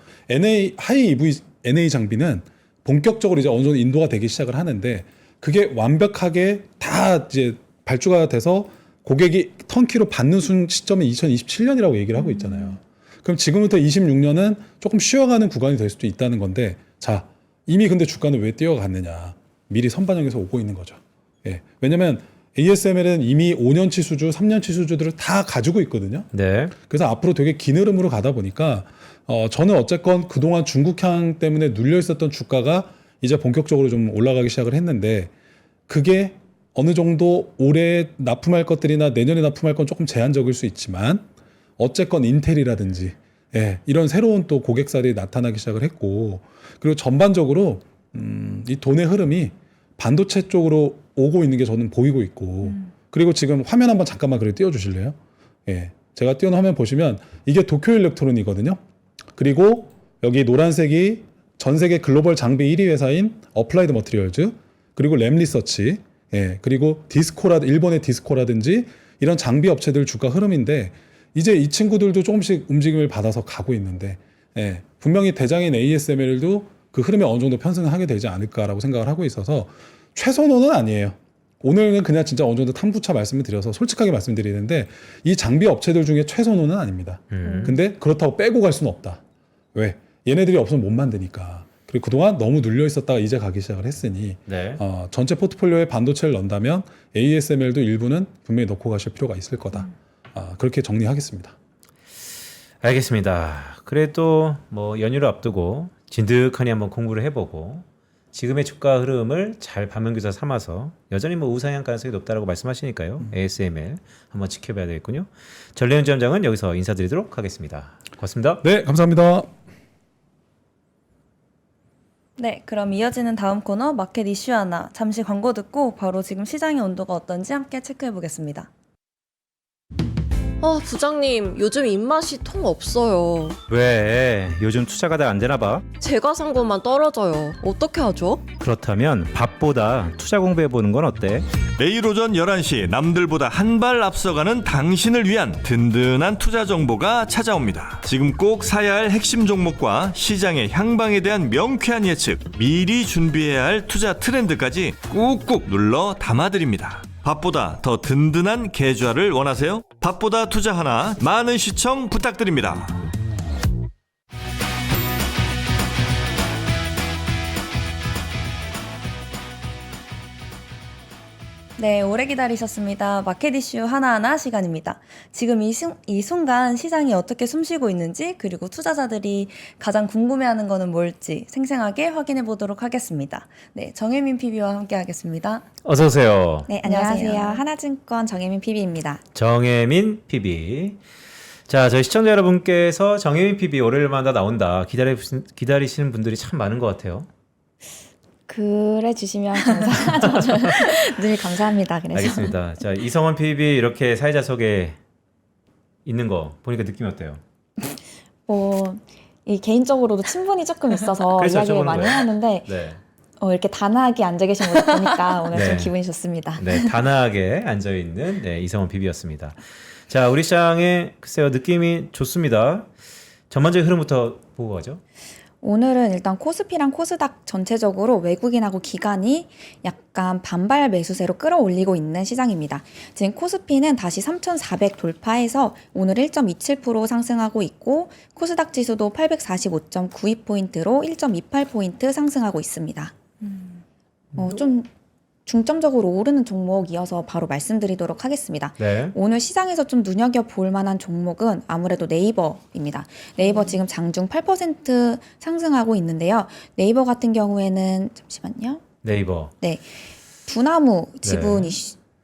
S3: 하이 EV NA 장비는 본격적으로 이제 어느 정도 인도가 되기 시작을 하는데 그게 완벽하게 다 이제 발주가 돼서 고객이 턴키로 받는 시점이 2027년이라고 얘기를 하고 있잖아요. 그럼 지금부터 26년은 조금 쉬어가는 구간이 될 수도 있다는 건데, 자, 이미 근데 주가는 왜 뛰어갔느냐? 미리 선반영해서 오고 있는 거죠. 예. 왜냐면 ASML은 이미 5년치 수주, 3년치 수주들을 다 가지고 있거든요.
S2: 네.
S3: 그래서 앞으로 되게 긴 흐름으로 가다 보니까 저는 어쨌건 그동안 중국향 때문에 눌려 있었던 주가가 이제 본격적으로 좀 올라가기 시작을 했는데 그게 어느 정도 올해 납품할 것들이나 내년에 납품할 건 조금 제한적일 수 있지만 어쨌건 인텔이라든지 이런 새로운 또 고객사들이 나타나기 시작을 했고 그리고 전반적으로 이 돈의 흐름이 반도체 쪽으로 오고 있는 게 저는 보이고 있고 그리고 지금 화면 한번 잠깐만 그래 띄워주실래요? 예, 제가 띄운 화면 보시면 이게 도쿄 일렉트론이거든요. 그리고 여기 노란색이 전 세계 글로벌 장비 1위 회사인 어플라이드 머티리얼즈 그리고 램리서치 그리고 일본의 디스코라든지 이런 장비 업체들 주가 흐름인데 이제 이 친구들도 조금씩 움직임을 받아서 가고 있는데 분명히 대장인 ASML도 그 흐름에 어느 정도 편승을 하게 되지 않을까라고 생각을 하고 있어서 최선호는 아니에요. 오늘은 그냥 진짜 어느 정도 탐구차 말씀을 드려서 솔직하게 말씀드리는데 이 장비 업체들 중에 최선호는 아닙니다. 근데 그렇다고 빼고 갈 수는 없다. 왜? 얘네들이 없으면 못 만드니까. 그리고 그동안 너무 눌려 있었다가 이제 가기 시작을 했으니
S2: 네.
S3: 전체 포트폴리오에 반도체를 넣는다면 ASML도 일부는 분명히 넣고 가실 필요가 있을 거다. 그렇게 정리하겠습니다.
S2: 알겠습니다. 그래도 뭐 연휴를 앞두고 진득하니 한번 공부를 해보고 지금의 주가 흐름을 잘 반면교사 삼아서 여전히 뭐 우상향 가능성이 높다라고 말씀하시니까요. ASML 한번 지켜봐야 되겠군요. 전래현 지점장은 여기서 인사드리도록 하겠습니다. 고맙습니다.
S3: 네, 감사합니다.
S1: 네, 그럼 이어지는 다음 코너 마켓 이슈 하나 잠시 광고 듣고 바로 지금 시장의 온도가 어떤지 함께 체크해 보겠습니다.
S4: 부장님, 요즘 입맛이 통 없어요.
S2: 왜? 요즘 투자가 잘 안 되나 봐?
S4: 제가 산 것만 떨어져요. 어떻게 하죠?
S2: 그렇다면 밥보다 투자 공부해보는 건 어때?
S5: 내일 오전 11시 남들보다 한 발 앞서가는 당신을 위한 든든한 투자 정보가 찾아옵니다. 지금 꼭 사야 할 핵심 종목과 시장의 향방에 대한 명쾌한 예측, 미리 준비해야 할 투자 트렌드까지 꾹꾹 눌러 담아드립니다. 밥보다 더 든든한 계좌를 원하세요? 밥보다 투자 하나 많은 시청 부탁드립니다.
S1: 네, 오래 기다리셨습니다. 마켓 이슈 하나하나 시간입니다. 지금 이 순간 시장이 어떻게 숨쉬고 있는지 그리고 투자자들이 가장 궁금해하는 거는 뭘지 생생하게 확인해 보도록 하겠습니다. 네, 정혜민 PB와 함께 하겠습니다.
S2: 어서 오세요.
S6: 네, 안녕하세요. 하나증권 정혜민 PB입니다.
S2: 정혜민 PB. 자, 저희 시청자 여러분께서 정혜민 PB 월요일마다 나온다 기다리시는 분들이 참 많은 것 같아요.
S6: 그래 주시면 감사하죠. 늘 감사합니다. 그래서
S2: 알겠습니다. 자, 이성원 PB 이렇게 사회자석에 있는 거 보니까 느낌이 어때요?
S6: 이 개인적으로도 친분이 조금 있어서
S2: 그래서
S6: 이야기를
S2: 여쭤보는
S6: 많이
S2: 거예요.
S6: 하는데
S2: 네.
S6: 이렇게 단아하게 앉아 계신 모습 보니까 오늘
S2: 네.
S6: 좀 기분이 좋습니다.
S2: 네, 단아하게 앉아 있는 네, 이성원 PB였습니다. 자, 우리 시장의 글쎄요 느낌이 좋습니다. 전반적인 흐름부터 보고 가죠.
S6: 오늘은 일단 코스피랑 코스닥 전체적으로 외국인하고 기관이 약간 반발 매수세로 끌어올리고 있는 시장입니다. 지금 코스피는 다시 3,400 돌파해서 오늘 1.27% 상승하고 있고 코스닥 지수도 845.92포인트로 1.28포인트 상승하고 있습니다. 좀 중점적으로 오르는 종목이어서 바로 말씀드리도록 하겠습니다.
S2: 네.
S6: 오늘 시장에서 좀 눈여겨볼 만한 종목은 아무래도 네이버입니다. 네이버 지금 장중 8% 상승하고 있는데요. 네이버 같은 경우에는 잠시만요.
S2: 네이버.
S6: 네, 두나무 지분
S2: 네.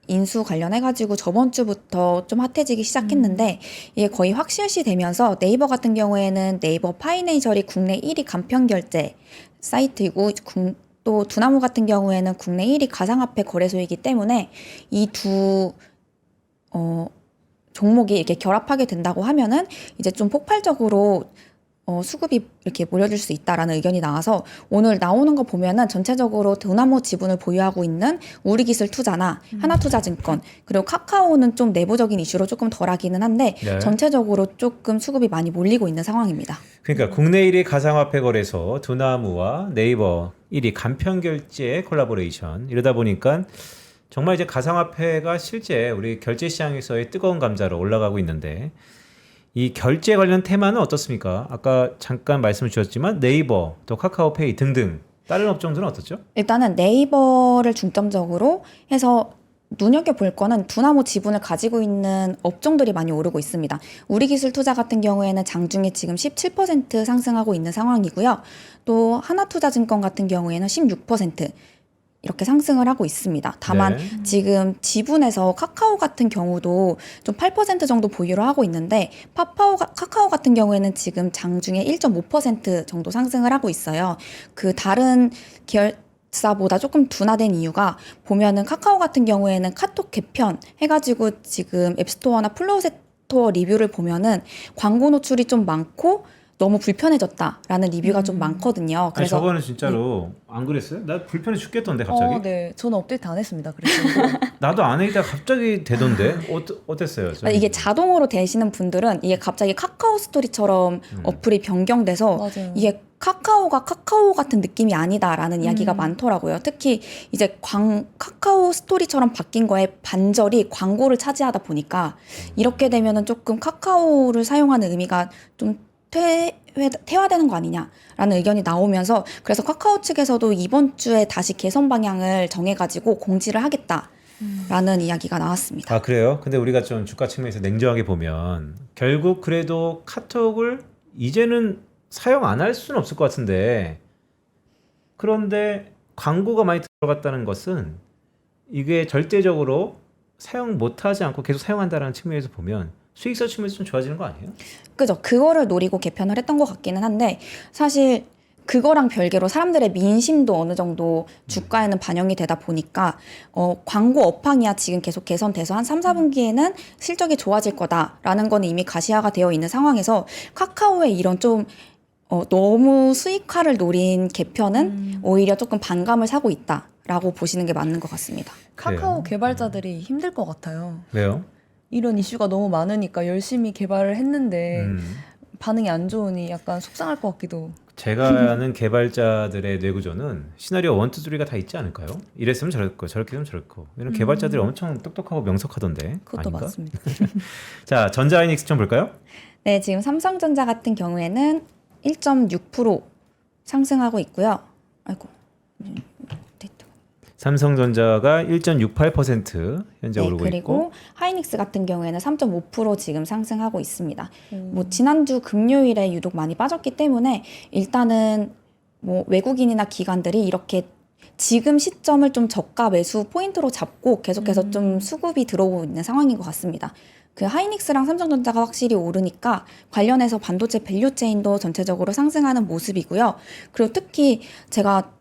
S6: 인수 관련해가지고 저번 주부터 좀 핫해지기 시작했는데 이게 거의 확실시 되면서 네이버 같은 경우에는 네이버 파이낸셜이 국내 1위 간편 결제 사이트이고 또 두나무 같은 경우에는 국내 1위 가상화폐 거래소이기 때문에 이 두 종목이 이렇게 결합하게 된다고 하면은 이제 좀 폭발적으로 수급이 이렇게 몰려들 수 있다라는 의견이 나와서 오늘 나오는 거 보면은 전체적으로 두나무 지분을 보유하고 있는 우리기술투자나 하나투자증권 그리고 카카오는 좀 내부적인 이슈로 조금 덜하기는 한데
S2: 네.
S6: 전체적으로 조금 수급이 많이 몰리고 있는 상황입니다.
S2: 그러니까 국내 1위 가상화폐 거래소 두나무와 네이버 1위 간편결제 콜라보레이션 이러다 보니까 정말 이제 가상화폐가 실제 우리 결제 시장에서의 뜨거운 감자로 올라가고 있는데 이 결제 관련 테마는 어떻습니까? 아까 잠깐 말씀을 주셨지만 네이버 또 카카오페이 등등 다른 업종들은 어떻죠?
S6: 일단은 네이버를 중점적으로 해서 눈여겨볼 거는 두나무 지분을 가지고 있는 업종들이 많이 오르고 있습니다. 우리기술투자 같은 경우에는 장중에 지금 17% 상승하고 있는 상황이고요. 또 하나투자증권 같은 경우에는 16% 이렇게 상승을 하고 있습니다. 다만
S2: 네.
S6: 지금 지분에서 카카오 같은 경우도 좀 8% 정도 보유를 하고 있는데 카카오 같은 경우에는 지금 장중에 1.5% 정도 상승을 하고 있어요. 그 다른 계열사보다 조금 둔화된 이유가 보면은 카카오 같은 경우에는 카톡 개편 해가지고 지금 앱스토어나 플레이스토어 리뷰를 보면은 광고 노출이 좀 많고 너무 불편해졌다라는 리뷰가 좀 많거든요.
S2: 아니
S6: 그래서
S2: 저거는 진짜로 안 그랬어요? 나 불편해 죽겠던데 갑자기?
S1: 네. 저는 업데이트 안 했습니다. 그래서
S2: 나도 안 해 있다가 갑자기 되던데 어땠어요? 저는?
S6: 이게 자동으로 되시는 분들은 이게 갑자기 카카오 스토리처럼 어플이 변경돼서
S1: 맞아요.
S6: 이게 카카오가 카카오 같은 느낌이 아니다라는 이야기가 많더라고요. 특히 이제 카카오 스토리처럼 바뀐 거에 반절이 광고를 차지하다 보니까 이렇게 되면은 조금 카카오를 사용하는 의미가 좀 퇴화되는 거 아니냐라는 의견이 나오면서 그래서 카카오 측에서도 이번 주에 다시 개선 방향을 정해가지고 공지를 하겠다라는 이야기가 나왔습니다.
S2: 아 그래요? 근데 우리가 좀 주가 측면에서 냉정하게 보면 결국 그래도 카톡을 이제는 사용 안 할 수는 없을 것 같은데 그런데 광고가 많이 들어갔다는 것은 이게 절대적으로 사용 못하지 않고 계속 사용한다는 측면에서 보면 수익성 측면에서 좀 좋아지는 거 아니에요?
S6: 그죠. 그거를 노리고 개편을 했던 것 같기는 한데 사실 그거랑 별개로 사람들의 민심도 어느 정도 주가에는 반영이 되다 보니까 광고 업황이야 지금 계속 개선돼서 한 3, 4분기에는 실적이 좋아질 거다라는 거는 이미 가시화가 되어 있는 상황에서 카카오의 이런 좀 너무 수익화를 노린 개편은 오히려 조금 반감을 사고 있다라고 보시는 게 맞는 것 같습니다.
S1: 카카오
S2: 그래요?
S1: 개발자들이 힘들 것 같아요.
S2: 왜요?
S1: 이런 이슈가 너무 많으니까 열심히 개발을 했는데 반응이 안 좋으니 약간 속상할 것 같기도.
S2: 제가 아는 개발자들의 뇌구조는 시나리오 1, 2, 3가 다 있지 않을까요? 이랬으면 저랬고 저렇게 하면 저랬고 이런 개발자들이 엄청 똑똑하고 명석하던데
S1: 그것도
S2: 아닌가?
S1: 맞습니다.
S2: 자 전자하이닉스 좀 볼까요?
S6: 네, 지금 삼성전자 같은 경우에는 1.6% 상승하고 있고요. 아이고.
S2: 삼성전자가 1.68% 현재
S6: 네,
S2: 오르고
S6: 그리고
S2: 있고
S6: 하이닉스 같은 경우에는 3.5% 지금 상승하고 있습니다. 뭐 지난주 금요일에 유독 많이 빠졌기 때문에 일단은 뭐 외국인이나 기관들이 이렇게 지금 시점을 좀 저가 매수 포인트로 잡고 계속해서 좀 수급이 들어오고 있는 상황인 것 같습니다. 그 하이닉스랑 삼성전자가 확실히 오르니까 관련해서 반도체 밸류체인도 전체적으로 상승하는 모습이고요. 그리고 특히 제가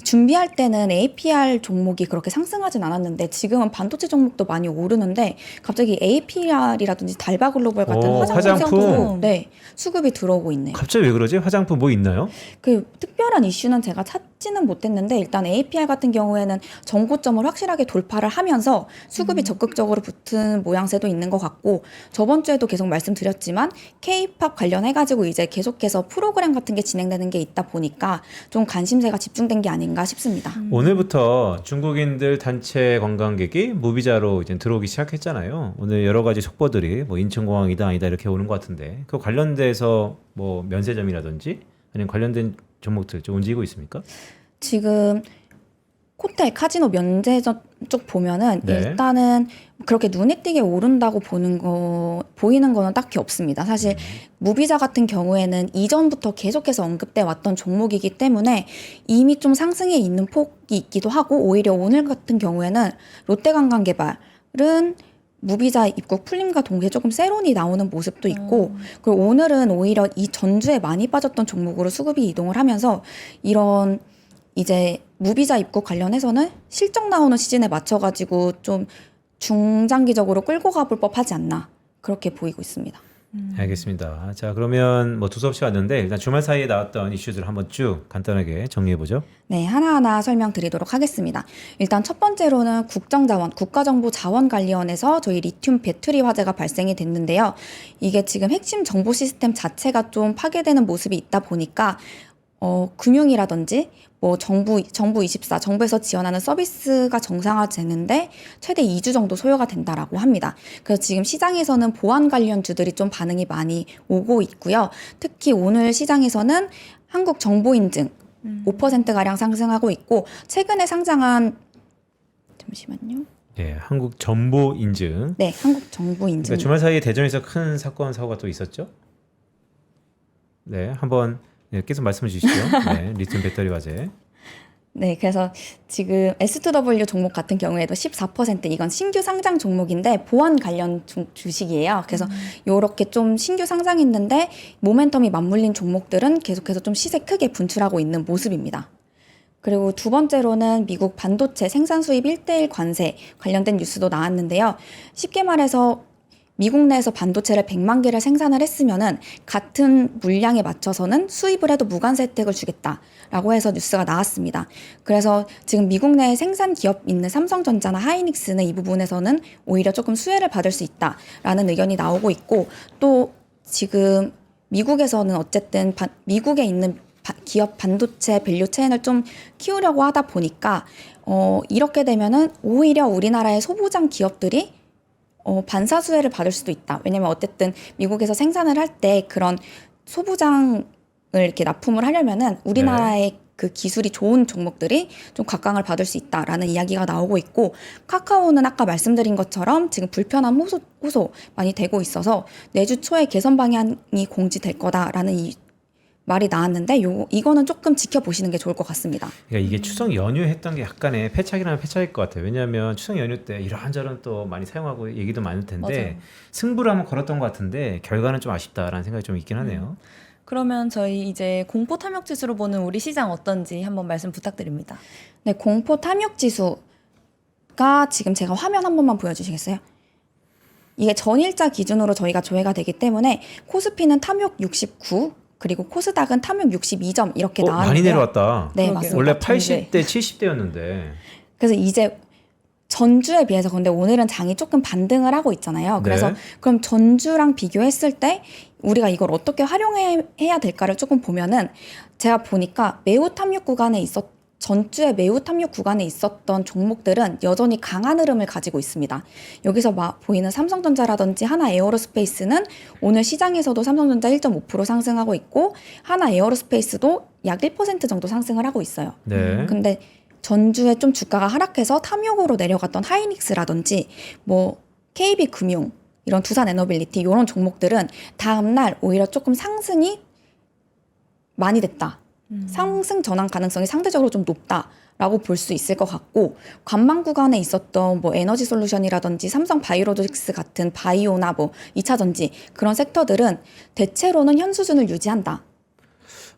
S6: 준비할 때는 APR 종목이 그렇게 상승하진 않았는데 지금은 반도체 종목도 많이 오르는데 갑자기 APR이라든지 달바글로벌 같은
S2: 오,
S6: 화장품
S2: 화장품.
S6: 네, 수급이 들어오고 있네요.
S2: 갑자기 왜 그러지? 화장품 뭐 있나요?
S6: 그 특별한 이슈는 제가 찾지는 못했는데 일단 APR 같은 경우에는 정고점을 확실하게 돌파를 하면서 수급이 적극적으로 붙은 모양새도 있는 것 같고 저번 주에도 계속 말씀드렸지만 K-팝 관련해가지고 이제 계속해서 프로그램 같은 게 진행되는 게 있다 보니까 좀 관심세가 집중된 게 아닌가 싶습니다.
S2: 오늘부터 중국인들 단체 관광객이 무비자로 이제 들어오기 시작했잖아요. 오늘 여러 가지 속보들이 뭐 인천공항이다 아니다 이렇게 오는 것 같은데 그 관련돼서 뭐 면세점이라든지 아니면 관련된 종목들 좀 움직이고 있습니까?
S6: 지금 호텔, 카지노 면세점 쪽 보면은
S2: 네.
S6: 일단은 그렇게 눈에 띄게 오른다고 보이는 거는 딱히 없습니다. 사실 무비자 같은 경우에는 이전부터 계속해서 언급돼 왔던 종목이기 때문에 이미 좀 상승해 있는 폭이 있기도 하고 오히려 오늘 같은 경우에는 롯데관광개발은 무비자 입국 풀림과 동시에 조금 세론이 나오는 모습도 있고 그리고 오늘은 오히려 이 전주에 많이 빠졌던 종목으로 수급이 이동을 하면서 이런 이제 무비자 입국 관련해서는 실적 나오는 시즌에 맞춰가지고 좀 중장기적으로 끌고 가볼 법하지 않나 그렇게 보이고 있습니다.
S2: 알겠습니다. 자, 그러면 뭐 두서없이 왔는데 일단 주말 사이에 나왔던 이슈들 한번 쭉 간단하게 정리해 보죠.
S6: 네, 하나하나 설명드리도록 하겠습니다. 일단 첫 번째로는 국정자원, 국가정보자원관리원에서 저희 리튬 배터리 화재가 발생이 됐는데요. 이게 지금 핵심 정보 시스템 자체가 좀 파괴되는 모습이 있다 보니까 금융이라든지 뭐 정부24, 정부에서 지원하는 서비스가 정상화되는데 최대 2주 정도 소요가 된다라고 합니다. 그래서 지금 시장에서는 보안 관련주들이 좀 반응이 많이 오고 있고요. 특히 오늘 시장에서는 한국 정보인증 5%가량 상승하고 있고 최근에 상장한 잠시만요.
S2: 예, 한국 정보 인증.
S6: 네, 한국 정보인증.
S2: 그러니까 주말 사이에 대전에서 큰 사건 사고가 또 있었죠? 네, 한번 네, 계속 말씀해 주시죠. 네, 리튬 배터리 화재.
S6: 네, 그래서 지금 S2W 종목 같은 경우에도 14% 이건 신규 상장 종목인데 보안 관련 주식이에요. 그래서 요렇게 좀 신규 상장했는데 모멘텀이 맞물린 종목들은 계속해서 좀 시세 크게 분출하고 있는 모습입니다. 그리고 두 번째로는 미국 반도체 생산 수입 1:1 관세 관련된 뉴스도 나왔는데요. 쉽게 말해서 미국 내에서 반도체를 100만 개를 생산을 했으면은 같은 물량에 맞춰서는 수입을 해도 무관세 혜택을 주겠다라고 해서 뉴스가 나왔습니다. 그래서 지금 미국 내에 생산 기업 있는 삼성전자나 하이닉스는 이 부분에서는 오히려 조금 수혜를 받을 수 있다라는 의견이 나오고 있고 또 지금 미국에서는 어쨌든 미국에 있는 기업 반도체 밸류 체인을 좀 키우려고 하다 보니까 이렇게 되면은 오히려 우리나라의 소부장 기업들이 반사수혜를 받을 수도 있다. 왜냐면 어쨌든 미국에서 생산을 할 때 그런 소부장을 이렇게 납품을 하려면은 우리나라의 그 기술이 좋은 종목들이 좀 각광을 받을 수 있다라는 이야기가 나오고 있고 카카오는 아까 말씀드린 것처럼 지금 불편한 호소 많이 되고 있어서 내주 초에 개선 방향이 공지될 거다라는 말이 나왔는데 이거는 조금 지켜보시는 게 좋을 것 같습니다.
S2: 그러니까 이게 추석 연휴 했던 게 약간의 패착이라는 패착일 것 같아요. 왜냐하면 추석 연휴 때 이런저런 또 많이 사용하고 얘기도 많을 텐데
S1: 맞아요.
S2: 승부를 한번 걸었던 것 같은데 결과는 좀 아쉽다라는 생각이 좀 있긴 하네요.
S1: 그러면 저희 이제 공포 탐욕 지수로 보는 우리 시장 어떤지 한번 말씀 부탁드립니다.
S6: 네, 공포 탐욕 지수가 지금 제가 화면 한 번만 보여주시겠어요? 이게 전일자 기준으로 저희가 조회가 되기 때문에 코스피는 탐욕 69 그리고 코스닥은 탐욕 62점 이렇게 나왔는데요.
S2: 많이 내려왔다.
S6: 네,
S1: 그러게요.
S6: 맞습니다.
S2: 원래
S6: 전주에.
S2: 80대 70대였는데.
S6: 그래서 이제 전주에 비해서 근데 오늘은 장이 조금 반등을 하고 있잖아요. 그래서
S2: 네.
S6: 그럼 전주랑 비교했을 때 우리가 이걸 어떻게 활용해야 될까를 조금 보면은 제가 보니까 매우 탐욕 구간에 전주에 매우 탐욕 구간에 있었던 종목들은 여전히 강한 흐름을 가지고 있습니다. 여기서 보이는 삼성전자라든지 하나 에어로스페이스는 오늘 시장에서도 삼성전자 1.5% 상승하고 있고 하나 에어로스페이스도 약 1% 정도 상승을 하고 있어요.
S2: 네.
S6: 근데 전주에 좀 주가가 하락해서 탐욕으로 내려갔던 하이닉스라든지 뭐 KB금융 이런 두산에너빌리티 이런 종목들은 다음날 오히려 조금 상승이 많이 됐다. 상승 전환 가능성이 상대적으로 좀 높다라고 볼 수 있을 것 같고 관망 구간에 있었던 뭐 에너지 솔루션이라든지 삼성 바이오로직스 같은 바이오나 뭐 2차 전지 그런 섹터들은 대체로는 현 수준을 유지한다.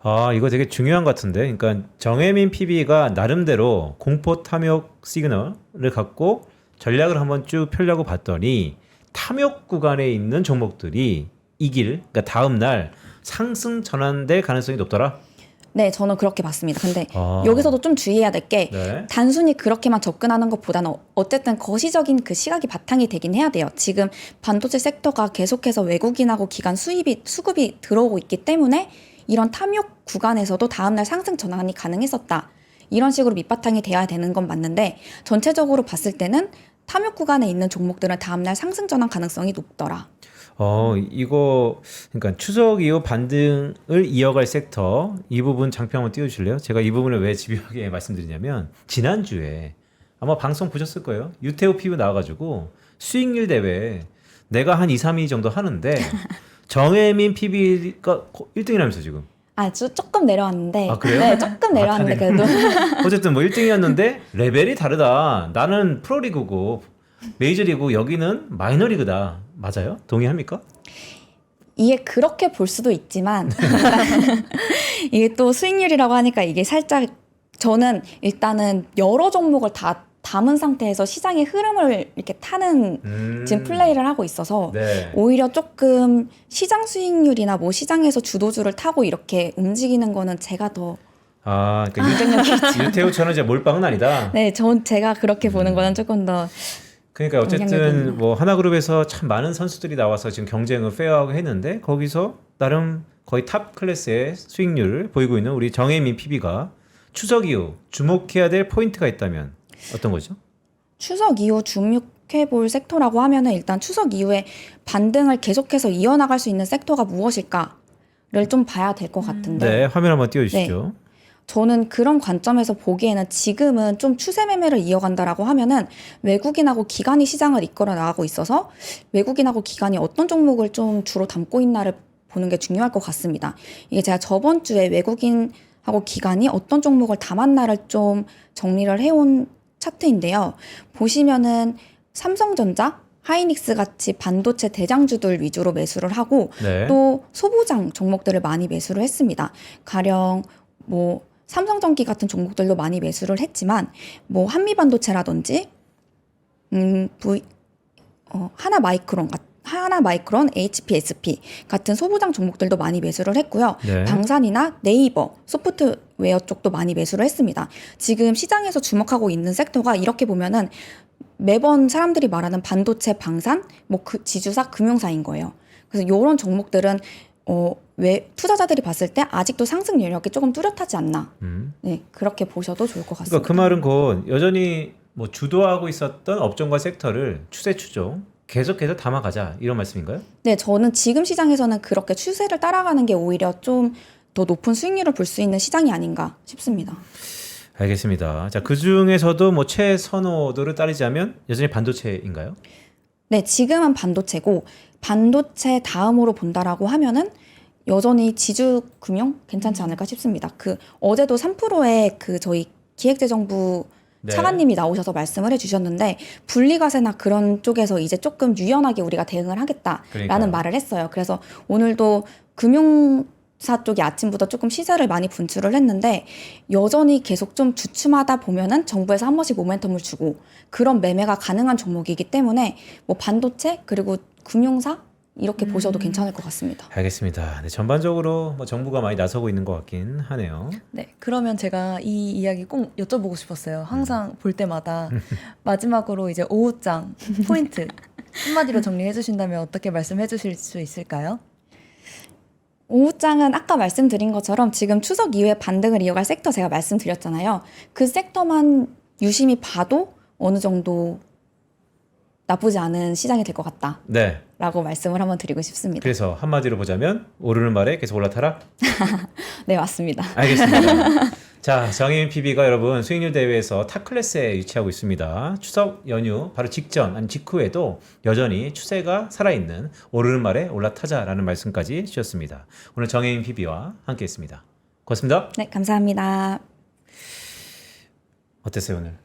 S2: 아, 이거 되게 중요한 것 같은데. 그러니까 정혜민 PB가 나름대로 공포 탐욕 시그널을 갖고 전략을 한번 쭉 펴려고 봤더니 탐욕 구간에 있는 종목들이 그러니까 다음 날 상승 전환될 가능성이 높더라.
S6: 네, 저는 그렇게 봤습니다. 근데
S2: 아.
S6: 여기서도 좀 주의해야 될 게
S2: 네.
S6: 단순히 그렇게만 접근하는 것보다는 어쨌든 거시적인 그 시각이 바탕이 되긴 해야 돼요. 지금 반도체 섹터가 계속해서 외국인하고 기관 수급이 들어오고 있기 때문에 이런 탐욕 구간에서도 다음날 상승 전환이 가능했었다. 이런 식으로 밑바탕이 돼야 되는 건 맞는데 전체적으로 봤을 때는 탐욕 구간에 있는 종목들은 다음날 상승 전환 가능성이 높더라.
S2: 이거 그러니까 추석 이후 반등을 이어갈 섹터 이 부분 장표 한번 띄워주실래요? 제가 이 부분을 왜 집요하게 말씀드리냐면 지난주에 아마 방송 보셨을 거예요. 유태우 피부 나와가지고 수익률 대회 내가 한 2, 3위 정도 하는데 정혜민 PB가 1등이라면서 지금.
S6: 조금 내려왔는데.
S2: 아, 그래요?
S6: 네, 조금 내려왔는데 그래도.
S2: 어쨌든 뭐 1등이었는데 레벨이 다르다. 나는 프로리그고 메이저리그 여기는 마이너리그다. 맞아요? 동의합니까?
S6: 이게 그렇게 볼 수도 있지만 이게 또 수익률이라고 하니까 이게 살짝 저는 일단은 여러 종목을 다 담은 상태에서 시장의 흐름을 이렇게 타는 지금 플레이를 하고 있어서
S2: 네.
S6: 오히려 조금 시장 수익률이나 뭐 시장에서 주도주를 타고 이렇게 움직이는 거는 제가 더
S2: 그러니까 유태우처럼 이제 몰빵은 아니다.
S6: 네, 제가 그렇게 보는 거는 조금 더
S2: 그러니까
S6: 영향력이
S2: 어쨌든
S6: 있는.
S2: 뭐 하나그룹에서 참 많은 선수들이 나와서 지금 경쟁을 페어하고 했는데 거기서 나름 거의 탑 클래스의 수익률을 보이고 있는 우리 정혜민 PB가 추석 이후 주목해야 될 포인트가 있다면 어떤 거죠?
S6: 추석 이후 주목해볼 섹터라고 하면은 일단 추석 이후에 반등을 계속해서 이어나갈 수 있는 섹터가 무엇일까를 좀 봐야 될 것 같은데
S2: 네, 화면 한번 띄워주시죠.
S6: 저는 그런 관점에서 보기에는 지금은 좀 추세 매매를 이어간다라고 하면은 외국인하고 기관이 시장을 이끌어 나가고 있어서 외국인하고 기관이 어떤 종목을 좀 주로 담고 있나를 보는 게 중요할 것 같습니다. 이게 제가 저번 주에 외국인하고 기관이 어떤 종목을 담았나를 좀 정리를 해온 차트인데요. 보시면은 삼성전자, 하이닉스 같이 반도체 대장주들 위주로 매수를 하고
S2: 네.
S6: 또 소부장 종목들을 많이 매수를 했습니다. 가령 뭐 삼성전기 같은 종목들도 많이 매수를 했지만 뭐 한미반도체라든지 하나마이크론, HPSP 같은 소부장 종목들도 많이 매수를 했고요.
S2: 네.
S6: 방산이나 네이버, 소프트웨어 쪽도 많이 매수를 했습니다. 지금 시장에서 주목하고 있는 섹터가 이렇게 보면은 매번 사람들이 말하는 반도체, 방산, 뭐 지주사, 금융사인 거예요. 그래서 이런 종목들은 왜 투자자들이 봤을 때 아직도 상승 여력이 조금 뚜렷하지 않나. 네, 그렇게 보셔도 좋을 것 같습니다.
S2: 그러니까 그 말은 곧 여전히 뭐 주도하고 있었던 업종과 섹터를 추세 추종 계속해서 담아가자 이런 말씀인가요?
S6: 네, 저는 지금 시장에서는 그렇게 추세를 따라가는 게 오히려 좀 더 높은 수익률을 볼 수 있는 시장이 아닌가 싶습니다.
S2: 알겠습니다. 자, 그 중에서도 뭐 최선호도를 따르자면 여전히 반도체인가요?
S6: 네, 지금은 반도체고 반도체 다음으로 본다라고 하면은 여전히 지주금융 괜찮지 않을까 싶습니다. 어제도 3%의 저희 기획재정부
S2: 네.
S6: 차관님이 나오셔서 말씀을 해주셨는데 분리과세나 그런 쪽에서 이제 조금 유연하게 우리가 대응을 하겠다라는
S2: 그러니까요.
S6: 말을 했어요. 그래서 오늘도 금융사 쪽이 아침부터 조금 시세를 많이 분출을 했는데 여전히 계속 좀 주춤하다 보면은 정부에서 한 번씩 모멘텀을 주고 그런 매매가 가능한 종목이기 때문에 뭐 반도체 그리고 금융사 이렇게 보셔도 괜찮을 것 같습니다.
S2: 알겠습니다. 네, 전반적으로 뭐 정부가 많이 나서고 있는 것 같긴 하네요.
S1: 네, 그러면 제가 이 이야기 꼭 여쭤보고 싶었어요. 항상 볼 때마다 마지막으로 이제 오후장 포인트 한마디로 정리해 주신다면 어떻게 말씀해 주실 수 있을까요?
S6: 오후장은 아까 말씀드린 것처럼 지금 추석 이후에 반등을 이어갈 섹터 제가 말씀드렸잖아요. 그 섹터만 유심히 봐도 어느 정도 나쁘지 않은 시장이 될 것 같다.
S2: 네.
S6: 라고 말씀을 한번 드리고 싶습니다.
S2: 그래서 한마디로 보자면 오르는 말에 계속 올라타라?
S6: 네, 맞습니다.
S2: 알겠습니다. 자, 정혜민 PB가 여러분 수익률 대회에서 탑 클래스에 위치하고 있습니다. 추석 연휴 바로 직전 아니 직후에도 여전히 추세가 살아있는 오르는 말에 올라타자라는 말씀까지 주셨습니다. 오늘 정혜민 PB와 함께했습니다. 고맙습니다.
S6: 네, 감사합니다.
S2: 어땠어요 오늘?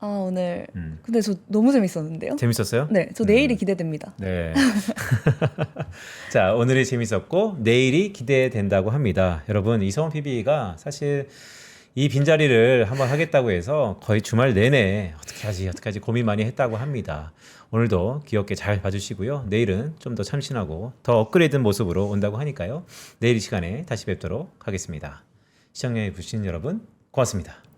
S1: 아, 오늘
S2: 음.
S1: 근데 저 너무 재밌었는데요.
S2: 재밌었어요?
S1: 네, 저 내일이 기대됩니다.
S2: 네. 자, 오늘이 재밌었고 내일이 기대된다고 합니다. 여러분, 이성훈 PB가 사실 이 빈자리를 한번 하겠다고 해서 거의 주말 내내 어떻게 하지 고민 많이 했다고 합니다. 오늘도 귀엽게 잘 봐주시고요. 내일은 좀 더 참신하고 더 업그레이드된 모습으로 온다고 하니까요. 내일 이 시간에 다시 뵙도록 하겠습니다. 시청해주신 여러분 고맙습니다.